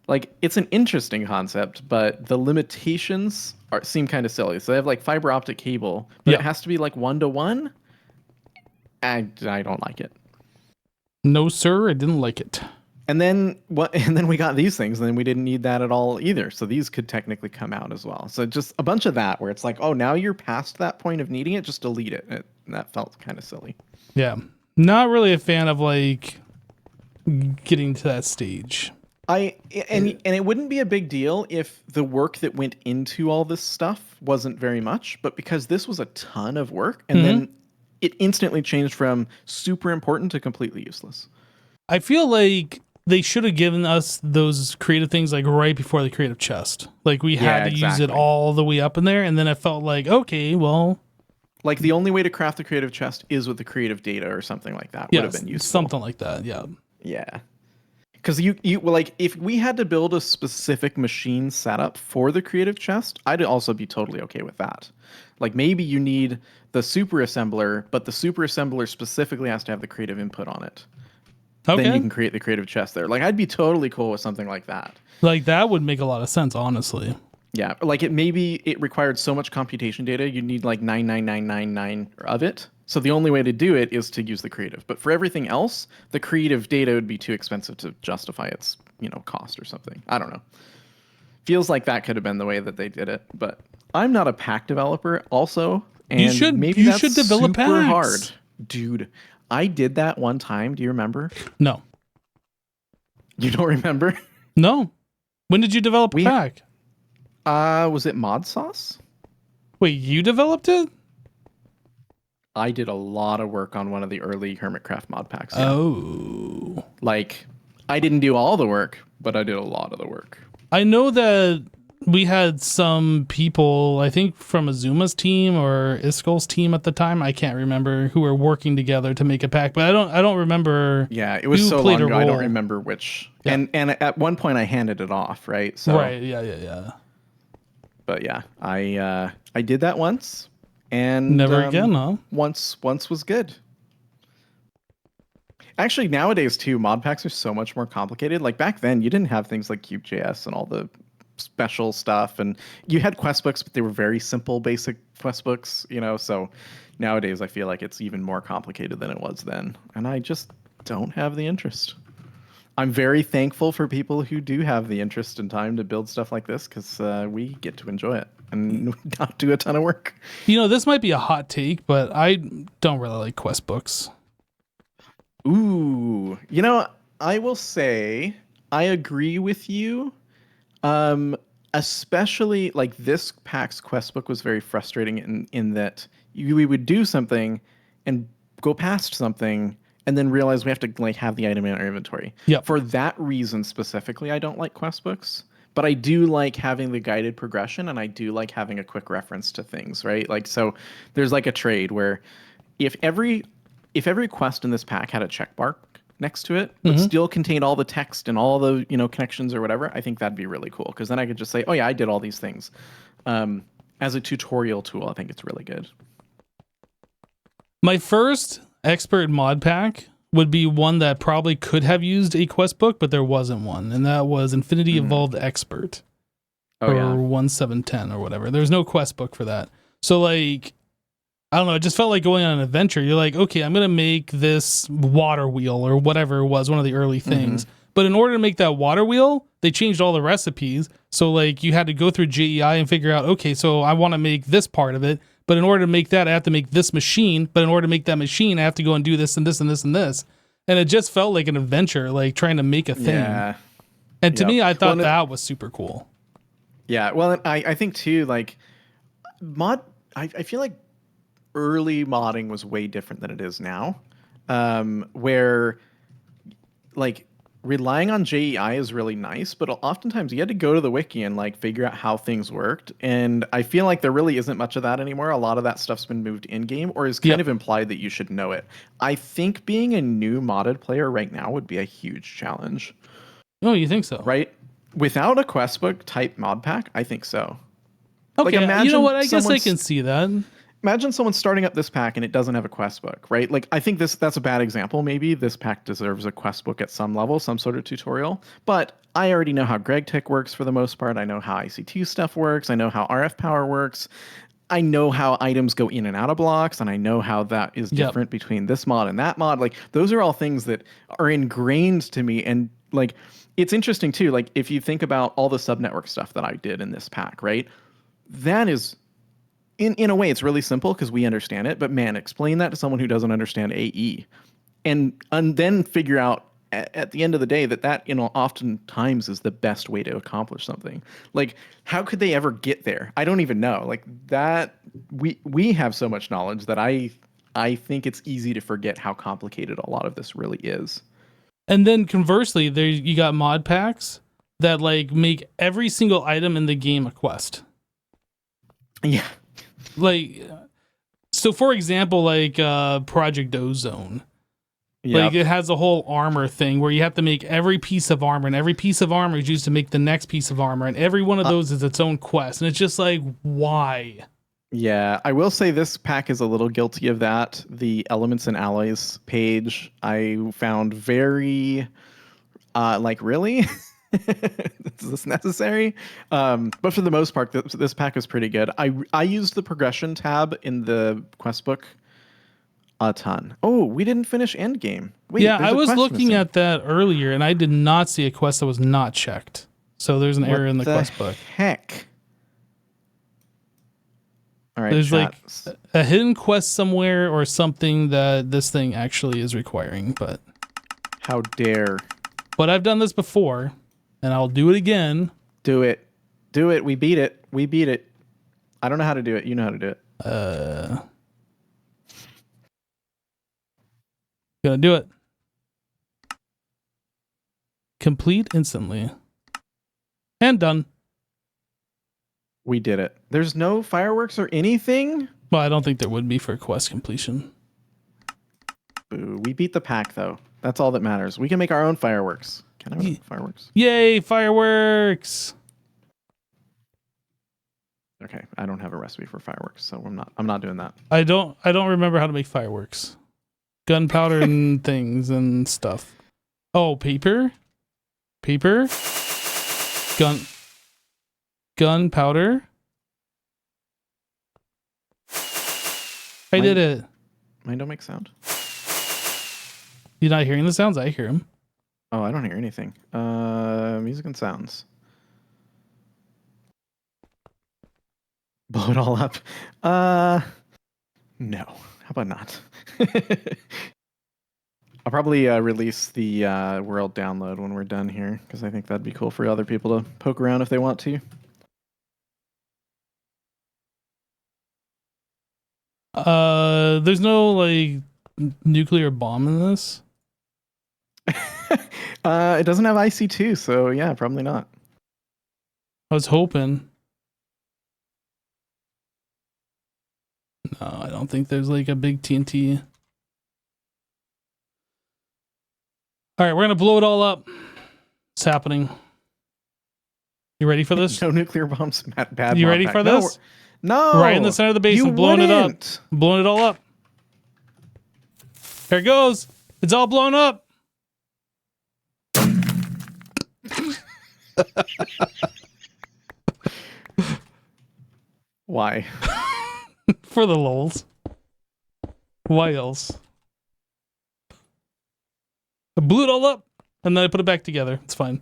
Like, it's an interesting concept, but the limitations seem kind of silly. So they have like fiber optic cable, but it has to be like 1-to-1. I don't like it. No, sir, I didn't like it. And then we got these things, and then we didn't need that at all either. So these could technically come out as well. So just a bunch of that where it's like, oh, now you're past that point of needing it, just delete it. That felt kind of silly. Yeah. Not really a fan of like getting to that stage. And it wouldn't be a big deal if the work that went into all this stuff wasn't very much, but because this was a ton of work, and then it instantly changed from super important to completely useless. I feel like they should have given us those creative things like right before the creative chest. Like we had to use it all the way up in there, and then it felt like, okay, well, like the only way to craft the creative chest is with the creative data or something like that. Would have been useful. Something like that. Yeah. Yeah. Because you like, if we had to build a specific machine setup for the creative chest, I'd also be totally okay with that. Like maybe you need the super assembler, but the super assembler specifically has to have the creative input on it. Okay. Then you can create the creative chest there. Like I'd be totally cool with something like that. Like that would make a lot of sense, honestly. Yeah, like it required so much computation data, you need like 99999 of it. So the only way to do it is to use the creative. But for everything else, the creative data would be too expensive to justify its, cost or something. I don't know. Feels like that could have been the way that they did it. But I'm not a pack developer also. And you should develop super packs. Hard. Dude, I did that one time. Do you remember? No. You don't remember? No. When did you develop a pack? Was it Mod Sauce? Wait, you developed it? I did a lot of work on one of the early Hermitcraft mod packs. Yeah. Oh. Like, I didn't do all the work, but I did a lot of the work. I know that we had some people, I think from Azuma's team or Iskol's team at the time, I can't remember, who were working together to make a pack, but I don't remember. Yeah, it was so long ago, I don't remember which. Yeah. And at one point I handed it off, right? So, right, yeah. But yeah, I did that once. And never again, huh? Once was good. Actually, nowadays too, mod packs are so much more complicated. Like back then, you didn't have things like Cube.js and all the special stuff, and you had quest books, but they were very simple, basic quest books, so nowadays I feel like it's even more complicated than it was then, and I just don't have the interest. I'm very thankful for people who do have the interest and time to build stuff like this, because we get to enjoy it and not do a ton of work. This might be a hot take, but I don't really like quest books. Ooh, I will say I agree with you. Especially like this pack's quest book was very frustrating in that we would do something and go past something and then realize we have to like have the item in our inventory. Yep. For that reason specifically, I don't like quest books, but I do like having the guided progression, and I do like having a quick reference to things, right? Like, so there's like a trade where if every quest in this pack had a check mark next to it, but still contained all the text and all the connections or whatever, I think that'd be really cool, because then I could just say, oh yeah, I did all these things. As a tutorial tool, I think it's really good. My first expert mod pack would be one that probably could have used a quest book, but there wasn't one, and that was Infinity Evolved Expert, or 1710 or whatever. There's no quest book for that. So like, I don't know, it just felt like going on an adventure. You're like, okay, I'm going to make this water wheel or whatever it was, one of the early things. But in order to make that water wheel, they changed all the recipes. So like you had to go through JEI and figure out, okay, so I want to make this part of it. But in order to make that, I have to make this machine. But in order to make that machine, I have to go and do this and this and this and this. And it just felt like an adventure, like trying to make a thing. Yeah. And to me, I thought that was super cool. Yeah, well, I think too, like, I feel like early modding was way different than it is now, where like relying on JEI is really nice, but oftentimes you had to go to the wiki and like figure out how things worked, and I feel like there really isn't much of that anymore. A lot of that stuff's been moved in game or is kind of implied that you should know it. I think being a new modded player right now would be a huge challenge. Oh, you think so? Right? Without a quest book type mod pack, I think so. Okay, like, you know what? I guess I can see that. Imagine someone starting up this pack and it doesn't have a quest book, right? Like, I think that's a bad example. Maybe this pack deserves a quest book at some level, some sort of tutorial. But I already know how GregTech works for the most part. I know how IC2 stuff works. I know how RF power works. I know how items go in and out of blocks, and I know how that is different between this mod and that mod. Like, those are all things that are ingrained to me. And like, it's interesting too. Like, if you think about all the subnetwork stuff that I did in this pack, right? That is, in a way, it's really simple because we understand it. But man, explain that to someone who doesn't understand AE, and then figure out at the end of the day that oftentimes is the best way to accomplish something. Like, how could they ever get there? I don't even know. Like, that we have so much knowledge that I think it's easy to forget how complicated a lot of this really is. And then conversely, there you got mod packs that like make every single item in the game a quest. Yeah. Like, so for example, like Project Ozone. Like, it has a whole armor thing where you have to make every piece of armor, and every piece of armor is used to make the next piece of armor, and every one of those is its own quest. And it's just like, why? Yeah, I will say this pack is a little guilty of that. The Elements and Alloys page I found very, like, really? Is this necessary? But for the most part, this pack is pretty good. I used the progression tab in the quest book a ton. Oh, we didn't finish endgame. Wait, yeah, I was looking at that earlier, and I did not see a quest that was not checked. So there's an error in the quest book. Heck. All right, there's like a hidden quest somewhere or something that this thing actually is requiring, but how dare. But I've done this before, and I'll do it again. Do it. Do it. We beat it. We beat it. I don't know how to do it. You know how to do it. Gonna do it. Complete instantly. And done. We did it. There's no fireworks or anything? Well, I don't think there would be for quest completion. Boo. We beat the pack, though. That's all that matters. We can make our own fireworks. Can I make fireworks? Yay, fireworks! Okay, I don't have a recipe for fireworks, so I'm not doing that. I don't remember how to make fireworks. Gunpowder and things and stuff. Oh, paper? Paper? Gun. gunpowder. I did it. Mine don't make sound. You're not hearing the sounds? I hear them. Oh, I don't hear anything. Music and sounds. Blow it all up. No. How about not? I'll probably release the world download when we're done here, because I think that'd be cool for other people to poke around if they want to. There's no like nuclear bomb in this. It doesn't have IC2, so yeah, probably not. I was hoping. No, I don't think there's like a big TNT. All right, we're gonna blow it all up. It's happening. You ready for this? No nuclear bombs, bad. You ready for this? No. Right in the center of the base, I'm blowing it up. I'm blowing it all up. Here it goes. It's all blown up. Why? For the lols. Why else? I blew it all up and then I put it back together. It's fine.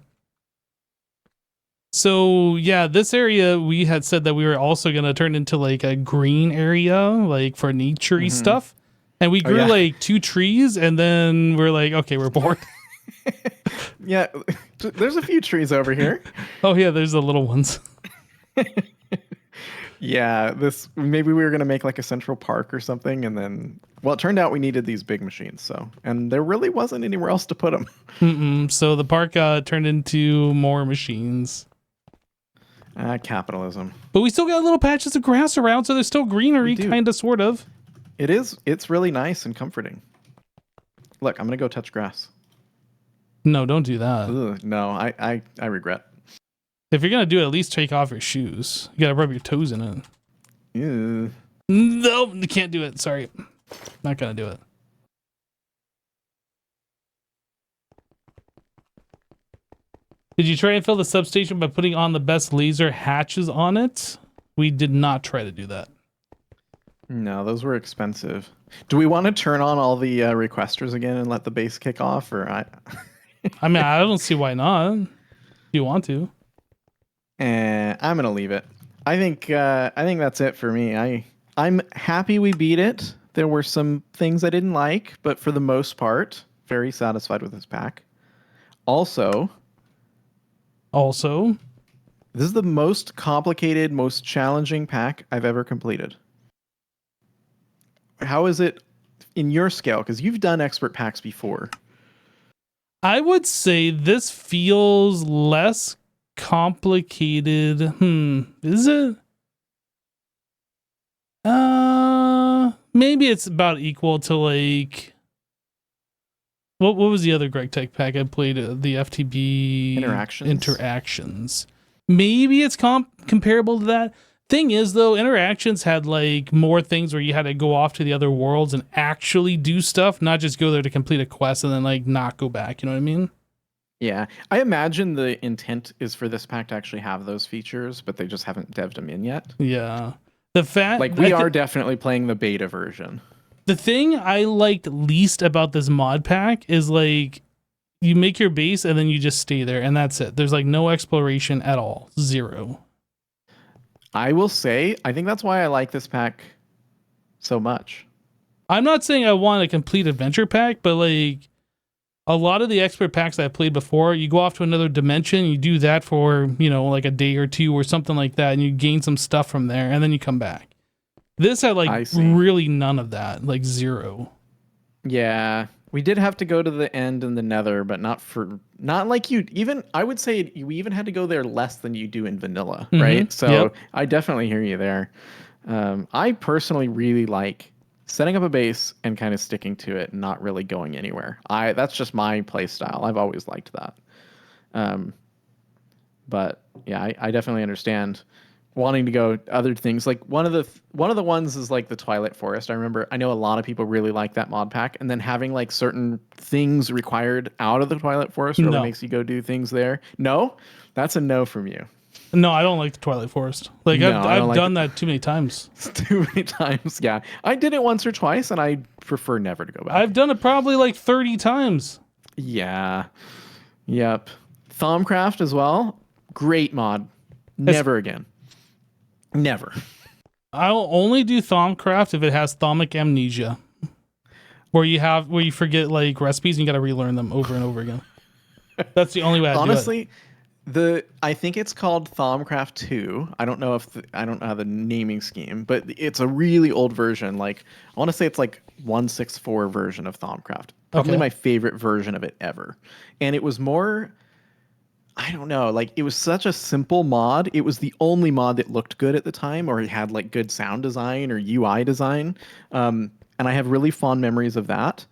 So yeah, this area we had said that we were also going to turn into like a green area, like for nature-y stuff. And we grew like 2 trees and then we're like, okay, we're bored. Yeah, there's a few trees over here. Oh yeah, there's the little ones. Yeah, maybe we were gonna make like a central park or something, and then it turned out we needed these big machines. So, and there really wasn't anywhere else to put them. So the park turned into more machines. Capitalism. But we still got little patches of grass around, so there's still greenery, kind of, sort of. It is. It's really nice and comforting. Look, I'm gonna go touch grass. No, don't do that. Ugh, no, I regret. If you're gonna do it, at least take off your shoes. You gotta rub your toes in it. Ew. No, you can't do it. Sorry. Not gonna do it. Did you try and fill the substation by putting on the best laser hatches on it? We did not try to do that. No, those were expensive. Do we want to turn on all the requesters again and let the base kick off, or I mean, I don't see why not. If you want to. I'm gonna leave it. I think that's it for me. I'm happy we beat it. There were some things I didn't like, but for the most part, very satisfied with this pack. Also, this is the most complicated, most challenging pack I've ever completed. How is it in your scale? Because you've done expert packs before. I would say this feels less complicated. Is it? Maybe it's about equal to like what was the other Greg Tech pack I played? The FTB interactions. Maybe it's comparable to that. Thing is though, interactions had like more things where you had to go off to the other worlds and actually do stuff, not just go there to complete a quest and then like not go back. You know what I mean? Yeah, I imagine the intent is for this pack to actually have those features, but they just haven't devved them in yet. Yeah. The fact like we are definitely playing the beta version. The thing I liked least about this mod pack is like you make your base and then you just stay there and that's it. There's like no exploration at all. Zero. I will say, I think that's why I like this pack so much. I'm not saying I want a complete adventure pack, but like a lot of the expert packs that I played before, you go off to another dimension, you do that for, like a day or two or something like that, and you gain some stuff from there, and then you come back. This had like really none of that, like zero. Yeah, we did have to go to the end in the Nether, but not like you even. I would say you even had to go there less than you do in vanilla, right? So I definitely hear you there. I personally really like setting up a base and kind of sticking to it and not really going anywhere. That's just my play style. I've always liked that. But yeah, I definitely understand wanting to go other things. Like one of the ones is like the Twilight Forest. I know a lot of people really like that mod pack, and then having like certain things required out of the Twilight Forest really makes you go do things there. No, that's a no from you. No, I don't like the Twilight Forest. Like No, I don't I've like done that too many times. Too many times. Yeah, I did it once or twice, and I prefer never to go back. I've done it probably like 30 times. Yeah. Yep. Thaumcraft as well. Great mod. Never again. Never. I'll only do Thaumcraft if it has Thaumic Amnesia, where you forget like recipes and you got to relearn them over and over again. That's the only way. Honestly, I think it's called Thaumcraft 2. I don't know I don't know the naming scheme, but it's a really old version. Like I want to say it's like 164 version of Thaumcraft. Probably my favorite version of it ever. And it was more, I don't know, like it was such a simple mod. It was the only mod that looked good at the time, or it had like good sound design or UI design. And I have really fond memories of that.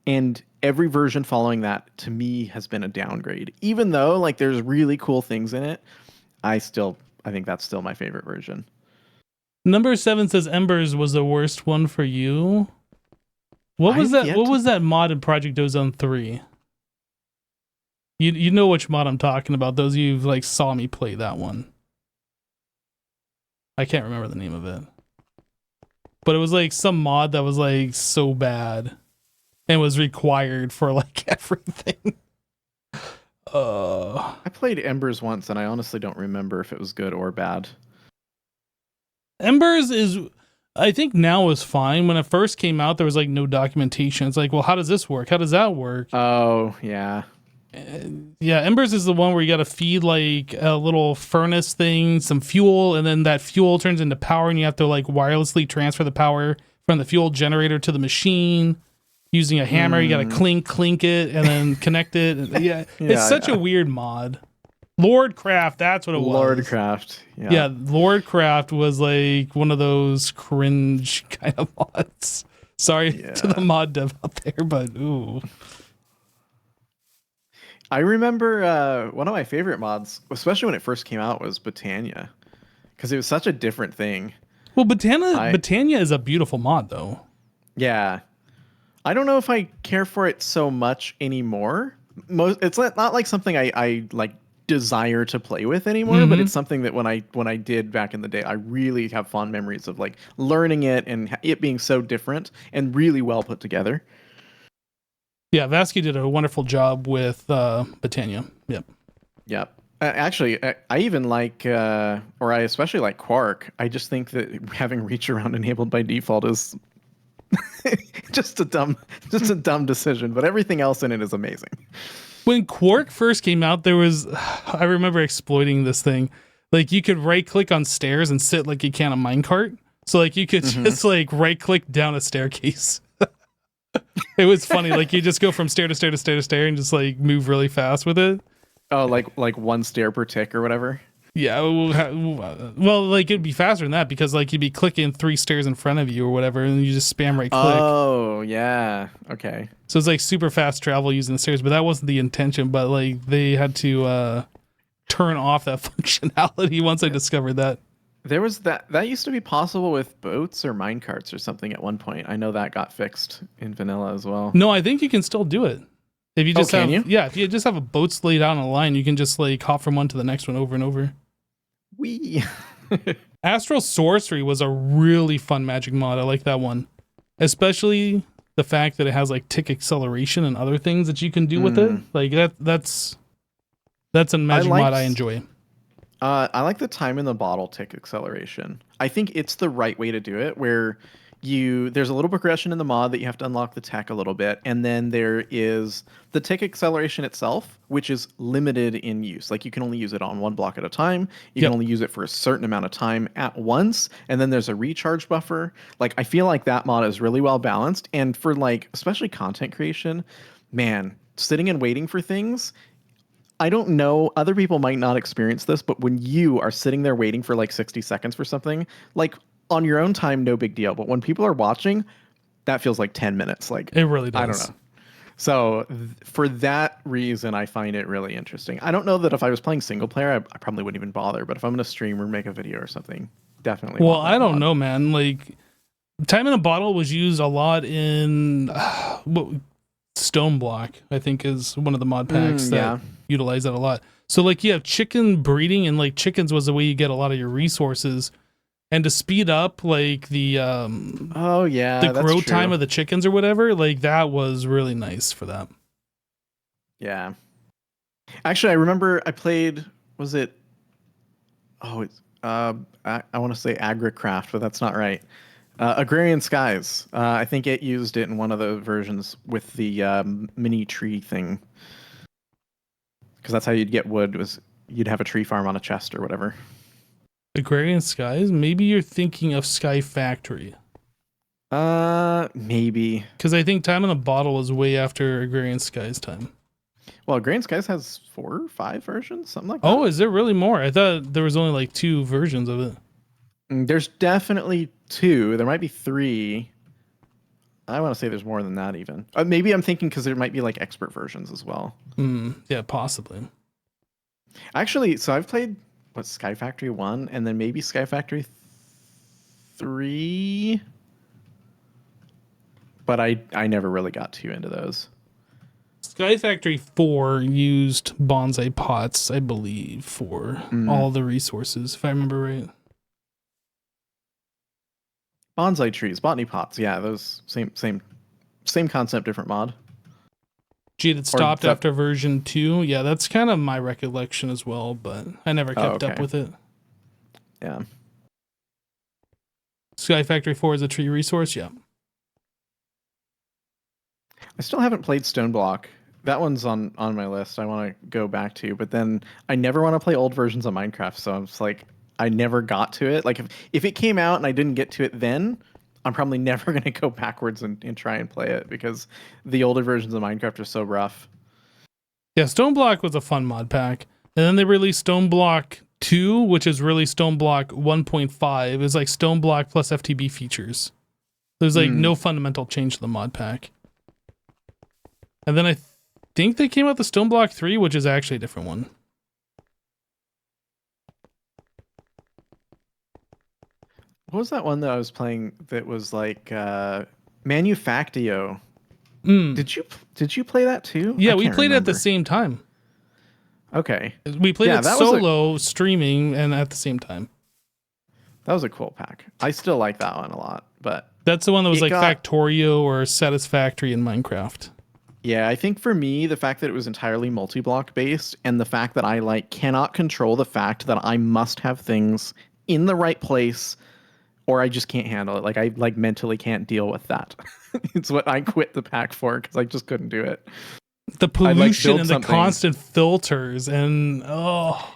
And every version following that to me has been a downgrade. Even though like there's really cool things in it, I think that's still my favorite version. Number 7 says Embers was the worst one for you. What was that? What was that mod in Project Ozone 3? You know which mod I'm talking about. Those of you who like saw me play that one. I can't remember the name of it. But it was like some mod that was like so bad and was required for like everything. I played Embers once and I honestly don't remember if it was good or bad. Embers is, I think now is fine. When it first came out, there was like no documentation. It's like, well, how does this work? How does that work? Oh, yeah. Yeah, Embers is the one where you got to feed like a little furnace thing, some fuel, and then that fuel turns into power, and you have to like wirelessly transfer the power from the fuel generator to the machine using a hammer. You got to clink it, and then connect it. Yeah, it's such a weird mod. Lordcraft, that's what it was. Lordcraft, yeah. Lordcraft was like one of those cringe kind of mods. Sorry to the mod dev out there, but ooh. I remember one of my favorite mods, especially when it first came out, was Botania, because it was such a different thing. Well, Botania is a beautiful mod, though. Yeah, I don't know if I care for it so much anymore. It's not like something I like desire to play with anymore, but it's something that when I did back in the day, I really have fond memories of like learning it and it being so different and really well put together. Yeah, Vasky did a wonderful job with Botania. Yep. Actually, I even like, or I especially like Quark. I just think that having reach around enabled by default is just a dumb decision. But everything else in it is amazing. When Quark first came out, there was, I remember exploiting this thing. Like you could right click on stairs and sit like you can a minecart. So like you could just like right click down a staircase. It was funny. Like you just go from stair to stair to stair to stair and just like move really fast with it. Oh, like one stair per tick or whatever. Yeah. Well, like it'd be faster than that because like you'd be clicking 3 stairs in front of you or whatever, and you just spam right click. Oh, yeah. Okay. So it's like super fast travel using the stairs, but that wasn't the intention. But like they had to turn off that functionality once I discovered that. There was that used to be possible with boats or minecarts or something at one point. I know that got fixed in vanilla as well. No, I think you can still do it. If you just can you? Yeah, if you just have a boat laid out on a line, you can just like hop from one to the next one over and over. Wee. Astral Sorcery was a really fun magic mod. I like that one. Especially the fact that it has like tick acceleration and other things that you can do with it. Like that's a magic mod I enjoy. I like the time in the bottle tick acceleration. I think it's the right way to do it, where there's a little progression in the mod that you have to unlock the tech a little bit, and then there is the tick acceleration itself, which is limited in use. Like you can only use it on one block at a time. You can only use it for a certain amount of time at once, and then there's a recharge buffer. Like I feel like that mod is really well balanced, and for like especially content creation, man, sitting and waiting for things. I don't know, other people might not experience this, but when you are sitting there waiting for like 60 seconds for something, like on your own time, no big deal. But when people are watching, that feels like 10 minutes. Like it really does. I don't know. So for that reason, I find it really interesting. I don't know that if I was playing single player, I probably wouldn't even bother. But if I'm going to stream or make a video or something, definitely. Well, I don't know, man. Like time in a bottle was used a lot in Stone Block, I think is one of the mod packs utilize that a lot. So like you have chicken breeding, and like chickens was the way you get a lot of your resources. And to speed up like the the grow time of the chickens or whatever, like that was really nice for that. Yeah. Actually, I remember I played, was it, I want to say AgriCraft, but that's not right. Agrarian Skies. I think it used it in one of the versions with the mini tree thing. Because that's how you'd get wood, was you'd have a tree farm on a chest or whatever. Agrarian Skies? Maybe you're thinking of Sky Factory. Maybe. Because I think Time in the Bottle was way after Agrarian Skies time. Well, Agrarian Skies has 4 or 5 versions, something like that. Oh, is there really more? I thought there was only like 2 versions of it. There's definitely 2. There might be 3. I want to say there's more than that even. Maybe I'm thinking because there might be like expert versions as well. Yeah, possibly. Actually, so I've played Sky Factory 1 and then maybe Sky Factory 3. But I never really got too into those. Sky Factory 4 used bonsai pots, I believe, for all the resources, if I remember right. Bonsai trees, botany pots, yeah, those same concept, different mod. Gee, it stopped after version 2. Yeah, that's kind of my recollection as well, but I never kept up with it. Yeah. Sky Factory 4 is a tree resource, yeah. I still haven't played Stone Block. That one's on my list. I want to go back to, but then I never want to play old versions of Minecraft. So I'm just like, I never got to it. Like if it came out and I didn't get to it then, I'm probably never going to go backwards and try and play it because the older versions of Minecraft are so rough. Yeah, Stone Block was a fun mod pack. And then they released Stone Block 2, which is really Stone Block 1.5. It's like Stone Block plus FTB features. There's like no fundamental change to the mod pack. And then I think they came out with Stone Block 3, which is actually a different one. What was that one that I was playing that was like Manufactio? Did you play that too? Yeah, we played it at the same time. Okay. We played it solo, streaming, and at the same time. That was a cool pack. I still like that one a lot, but that's the one that was like Factorio or Satisfactory in Minecraft. Yeah, I think for me, the fact that it was entirely multi-block based and the fact that I cannot control the fact that I must have things in the right place or I just can't handle it. I mentally can't deal with that. It's what I quit the pack for because I just couldn't do it. The pollution and the constant filters and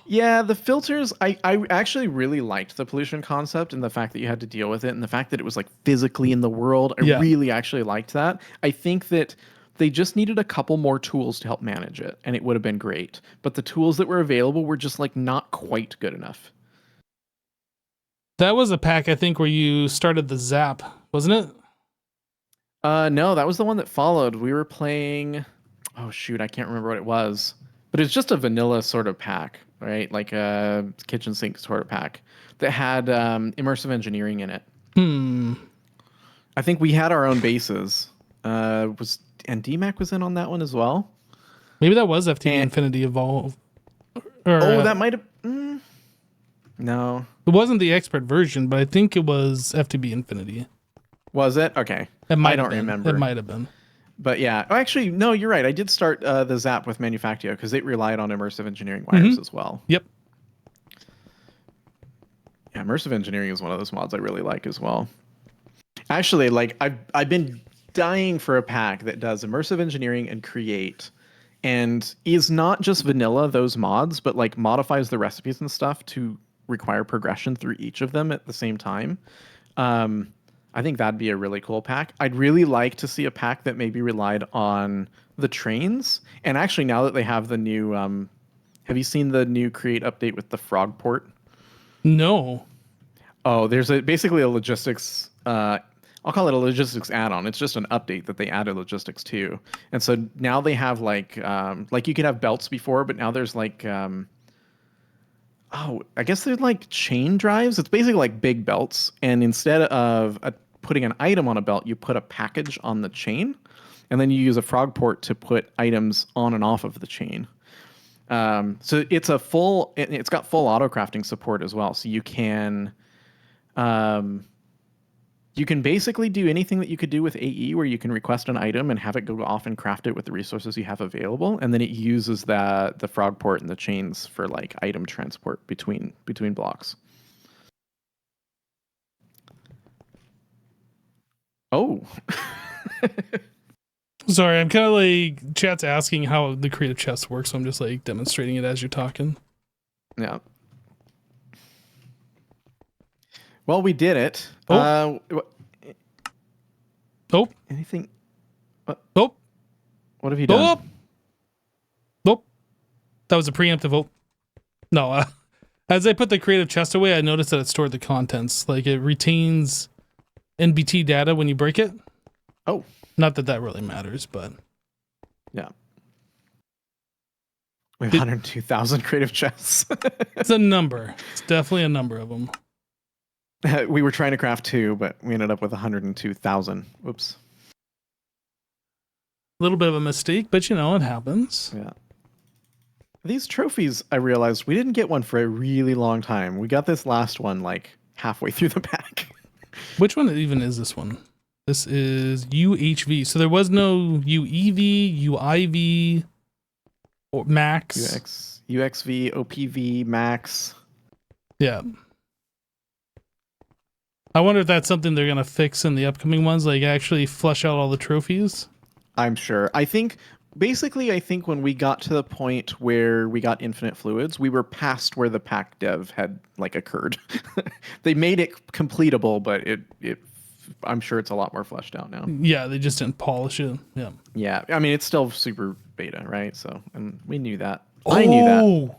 yeah, the filters. I actually really liked the pollution concept and the fact that you had to deal with it and the fact that it was physically in the world. I really actually liked that. I think that they just needed a couple more tools to help manage it, and it would have been great. But the tools that were available were just not quite good enough. That was a pack, I think, where you started the Zap, wasn't it? No, that was the one that followed. We were playing... Oh, shoot, I can't remember what it was. But it's just a vanilla sort of pack, right? Like a kitchen sink sort of pack that had immersive engineering in it. I think we had our own bases. And DMAC was in on that one as well. Maybe that was FTB Infinity Evolve. Or, that might have... no. It wasn't the expert version, but I think it was FTB Infinity. Was it? Okay. I don't remember. It might have been. But yeah. Oh, actually, no, you're right. I did start the Zap with Manufactio because it relied on immersive engineering wires as well. Yep. Yeah, immersive engineering is one of those mods I really like as well. Actually, I've been dying for a pack that does immersive engineering and create and is not just vanilla those mods but modifies the recipes and stuff to require progression through each of them at the same time. I think that'd be a really cool pack. I'd really like to see a pack that maybe relied on the trains. And actually now that they have the new have you seen the new create update with the frog port? No. Oh, there's basically a logistics I'll call it a logistics add-on. It's just an update that they added logistics to. And so now they have you could have belts before, but now there's I guess they're chain drives. It's basically big belts. And instead of putting an item on a belt, you put a package on the chain. And then you use a frog port to put items on and off of the chain. So it's it's got full auto crafting support as well. So you can basically do anything that you could do with AE, where you can request an item and have it go off and craft it with the resources you have available, and then it uses the frog port and the chains for like item transport between blocks. Oh. Sorry, I'm kind of like, chat's asking how the creative chest works, so I'm just like demonstrating it as you're talking. Yeah. Well, we did it. Oh. Nope. Anything? Nope. What have you done? Nope. Nope. That was a preemptive. Oh. No. As I put the creative chest away, I noticed that it stored the contents. Like, it retains NBT data when you break it. Oh. Not that that really matters, but... Yeah. We have 102,000 creative chests. It's a number. It's definitely a number of them. We were trying to craft 2, but we ended up with 102,000. Whoops. A little bit of a mistake, but you know, it happens. Yeah. These trophies, I realized we didn't get one for a really long time. We got this last one like halfway through the pack. Which one even is this one? This is UHV. So there was no UEV, UIV, or Max. UXV, OPV, Max. Yeah. I wonder if that's something they're going to fix in the upcoming ones, like actually flush out all the trophies. I'm sure. I think when we got to the point where we got infinite fluids, we were past where the pack dev had like occurred. They made it completable, but I'm sure it's a lot more fleshed out now. Yeah, they just didn't polish it. Yeah. Yeah. I mean, it's still super beta, right? So, and we knew that. I knew that.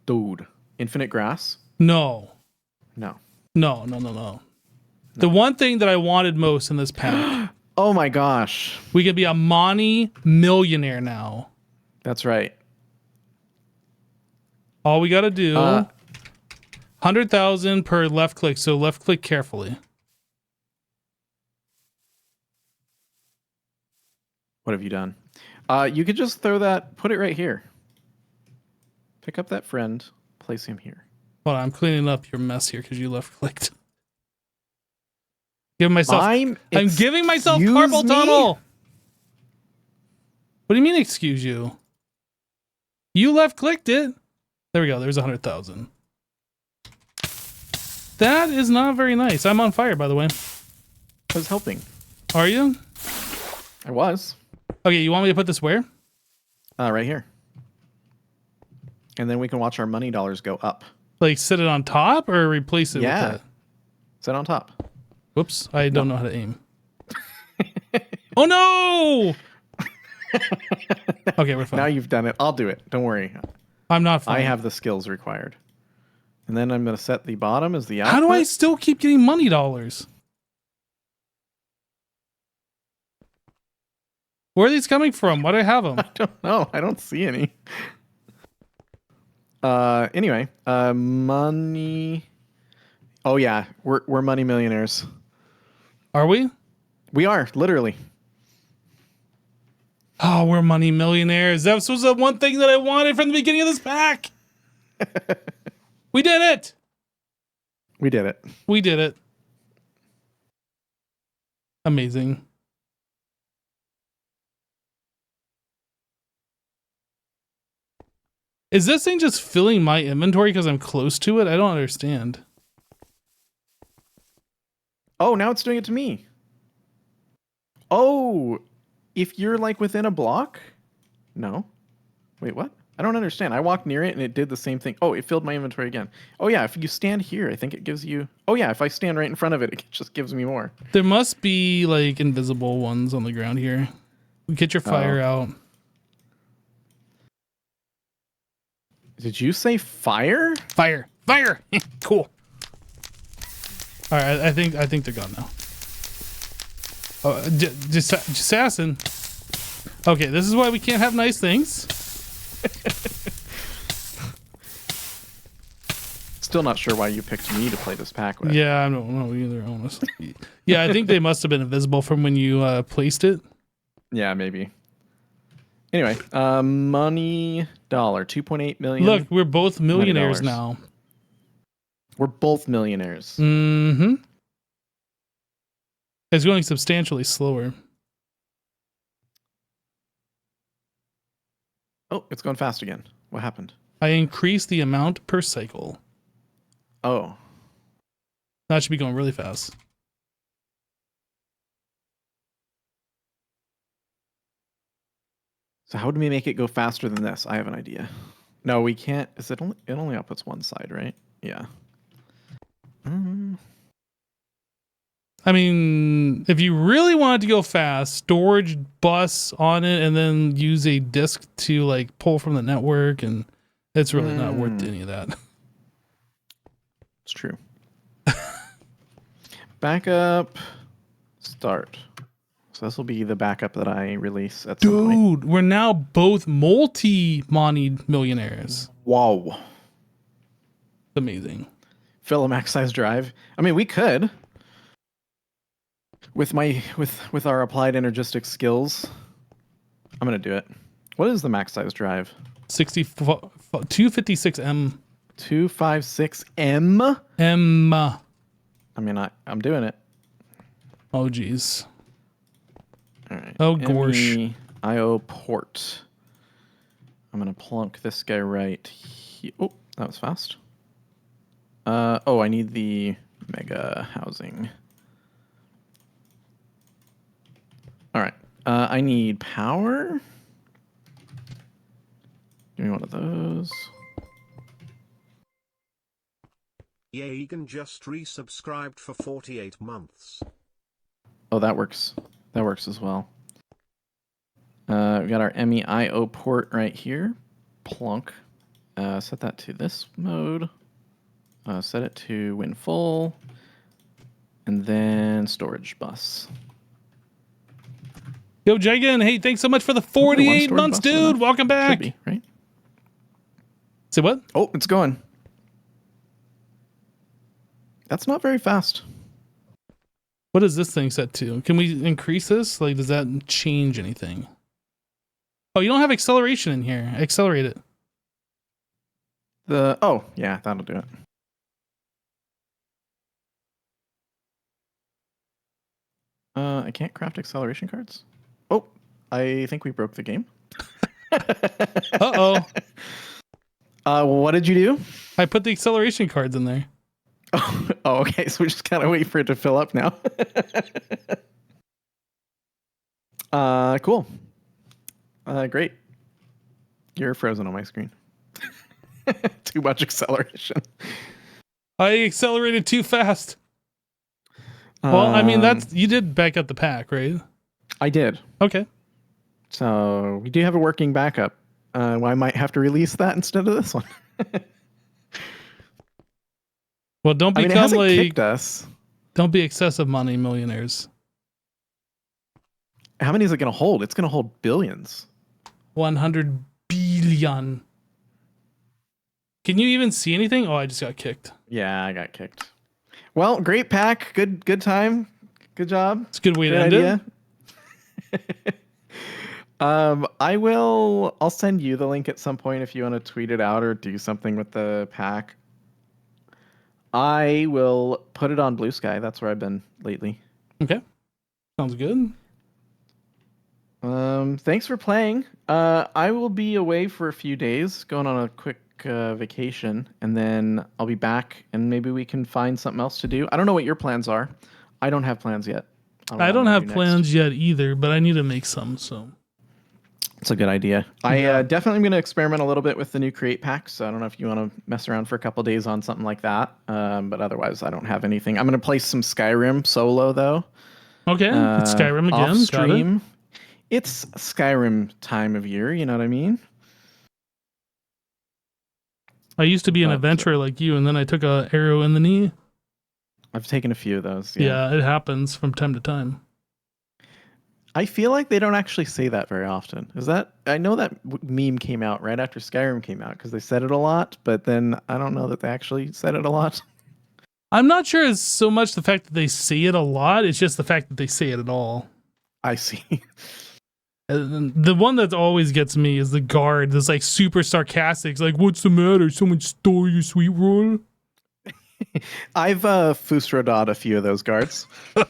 Dude. Infinite grass? No. No. The one thing that I wanted most in this pack. Oh my gosh. We could be a Money millionaire now. That's right. All we got to do 100,000 per left click. So left click carefully. What have you done? You could just put it right here. Pick up that friend, place him here. Hold on, I'm cleaning up your mess here because you left clicked. I'm giving myself carpal tunnel. What do you mean, excuse you? You left clicked it. There we go. There's 100,000. That is not very nice. I'm on fire, by the way. I was helping. Are you? I was. Okay, you want me to put this where? Right here. And then we can watch our money dollars go up. Like sit it on top or replace it with that? Sit on top. Whoops, I don't know how to aim. Oh no! Okay, we're fine. Now you've done it. I'll do it. Don't worry. I'm not fine. I have the skills required. And then I'm going to set the bottom as the output. How do I still keep getting money dollars? Where are these coming from? Why do I have them? I don't know. I don't see any. Anyway, money. Oh yeah, we're money millionaires. Are we? We are, literally. Oh, we're money millionaires. That was the one thing that I wanted from the beginning of this pack. We did it. We did it. We did it. Amazing. Is this thing just filling my inventory because I'm close to it? I don't understand. Oh, now it's doing it to me. Oh, if you're like within a block? No. Wait, what? I don't understand. I walked near it and it did the same thing. Oh, it filled my inventory again. Oh yeah, if you stand here, I think it gives you... Oh yeah, if I stand right in front of it, it just gives me more. There must be like invisible ones on the ground here. Get your fire out. Did you say fire? Fire. Fire. Cool. All right, I think they're gone now. Oh, just assassin. Okay, this is why we can't have nice things. Still not sure why you picked me to play this pack with. Yeah, I don't know either, honestly. Yeah, I think they must have been invisible from when you placed it. Yeah, maybe. Anyway, money dollar 2.8 million. Look, we're both millionaires $90. now. We're both millionaires. Mm-hmm. It's going substantially slower. Oh, it's going fast again. What happened? I increased the amount per cycle. Oh, That should be going really fast. so how do we make it go faster than this? I have an idea. No, we can't. Is it only? It only outputs one side, right? Yeah. I mean, if you really wanted to go fast, storage bus on it and then use a disk to like pull from the network, and it's really not worth any of that. It's true. Backup. Start. So this will be the backup that I release at some point. Dude, we're now both multi-money millionaires. Wow. Amazing. Fill a max size drive. I mean, we could. With our applied energistic skills. I'm gonna do it. What is the max size drive? 256M. 256M. M. I mean, I'm doing it. Oh geez. All right. Oh gosh. IO port. I'm gonna plunk this guy right here. Oh, that was fast. Oh, I need the mega housing. All right. I need power. Give me one of those. Yagan just resubscribed for 48 months. Oh, that works. That works as well. We got our MEIO port right here. Plunk. Set that to this mode. Set it to win full. And then storage bus. Yo, Jagan, hey, thanks so much for the 48 months, dude. Welcome back. Should be, right? Say what? Oh, it's going. That's not very fast. What is this thing set to? Can we increase this? Like, does that change anything? Oh, you don't have acceleration in here. Accelerate it. Oh, yeah, that'll do it. I can't craft acceleration cards. Oh, I think we broke the game. Uh-oh. What did you do? I put the acceleration cards in there. Oh, okay. So we just kind of wait for it to fill up now. Cool. Great. You're frozen on my screen. Too much acceleration. I accelerated too fast. Well, I mean, you did back up the pack, right? I did. Okay. So we do have a working backup. I might have to release that instead of this one. Well, don't become it hasn't kicked us. Don't be excessive money millionaires. How many is it going to hold? It's going to hold billions. 100 billion. Can you even see anything? Oh, I just got kicked. Yeah, I got kicked. Well, great pack. Good time. Good job. It's a good way to end it. I'll send you the link at some point if you want to tweet it out or do something with the pack. I will put it on Blue Sky. That's where I've been lately. Okay. Sounds good. Thanks for playing. I will be away for a few days, going on a quick vacation, and then I'll be back, and maybe we can find something else to do. I don't know what your plans are. I don't have plans yet. I don't have plans yet either, but I need to make some, so. It's a good idea. I definitely am going to experiment a little bit with the new Create Pack, so I don't know if you want to mess around for a couple days on something like that, but otherwise I don't have anything. I'm going to play some Skyrim solo, though. Okay, it's Skyrim again. Off stream. It's Skyrim time of year, you know what I mean? I used to be an adventurer like you, and then I took a arrow in the knee. I've taken a few of those. Yeah, it happens from time to time. I feel like they don't actually say that very often. I know that meme came out right after Skyrim came out because they said it a lot, but then I don't know that they actually said it a lot. I'm not sure it's so much the fact that they say it a lot, it's just the fact that they say it at all. I see. The one that always gets me is the guard that's like super sarcastic. It's like, what's the matter? Someone stole your sweet roll? I've Fusrodad a few of those guards. All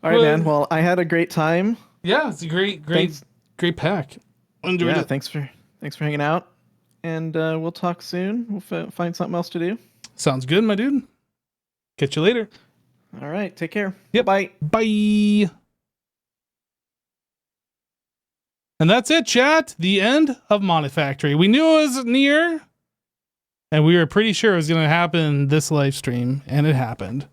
right, man. Well, I had a great time. Yeah, it's a great pack. Enjoyed it. Thanks for hanging out, and we'll talk soon. We'll find something else to do. Sounds good, my dude. Catch you later. All right, take care. Yep. Bye. Bye. And that's it, chat. The end of Monifactory. We knew it was near, and we were pretty sure it was going to happen this live stream, and it happened.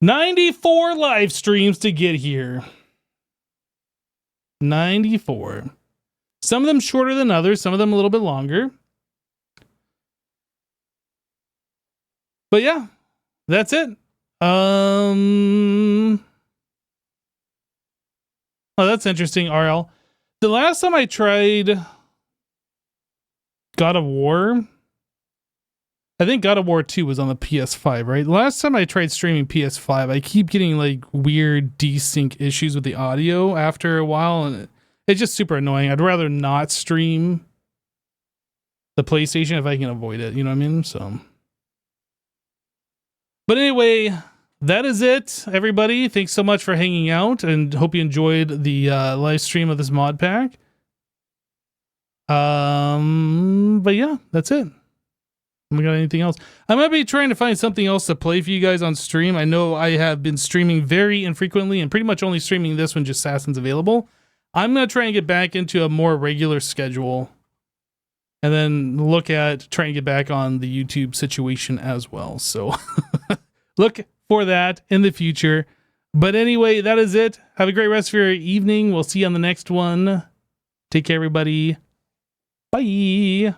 94 live streams to get here. 94. Some of them shorter than others, some of them a little bit longer. But yeah, that's it. Oh, that's interesting, RL. The last time I tried God of War, I think God of War 2 was on the PS5, right? The last time I tried streaming PS5, I keep getting like weird desync issues with the audio after a while, and it's just super annoying. I'd rather not stream the PlayStation if I can avoid it, you know what I mean? So, but anyway, that is it, everybody. Thanks so much for hanging out, and hope you enjoyed the live stream of this mod pack. But yeah, that's it. We got anything else? I might be trying to find something else to play for you guys on stream. I know I have been streaming very infrequently and pretty much only streaming this when just Assassin's available. I'm going to try and get back into a more regular schedule and then look at trying to get back on the YouTube situation as well. So look for that in the future. But anyway, that is it. Have a great rest of your evening. We'll see you on the next one. Take care, everybody. Bye.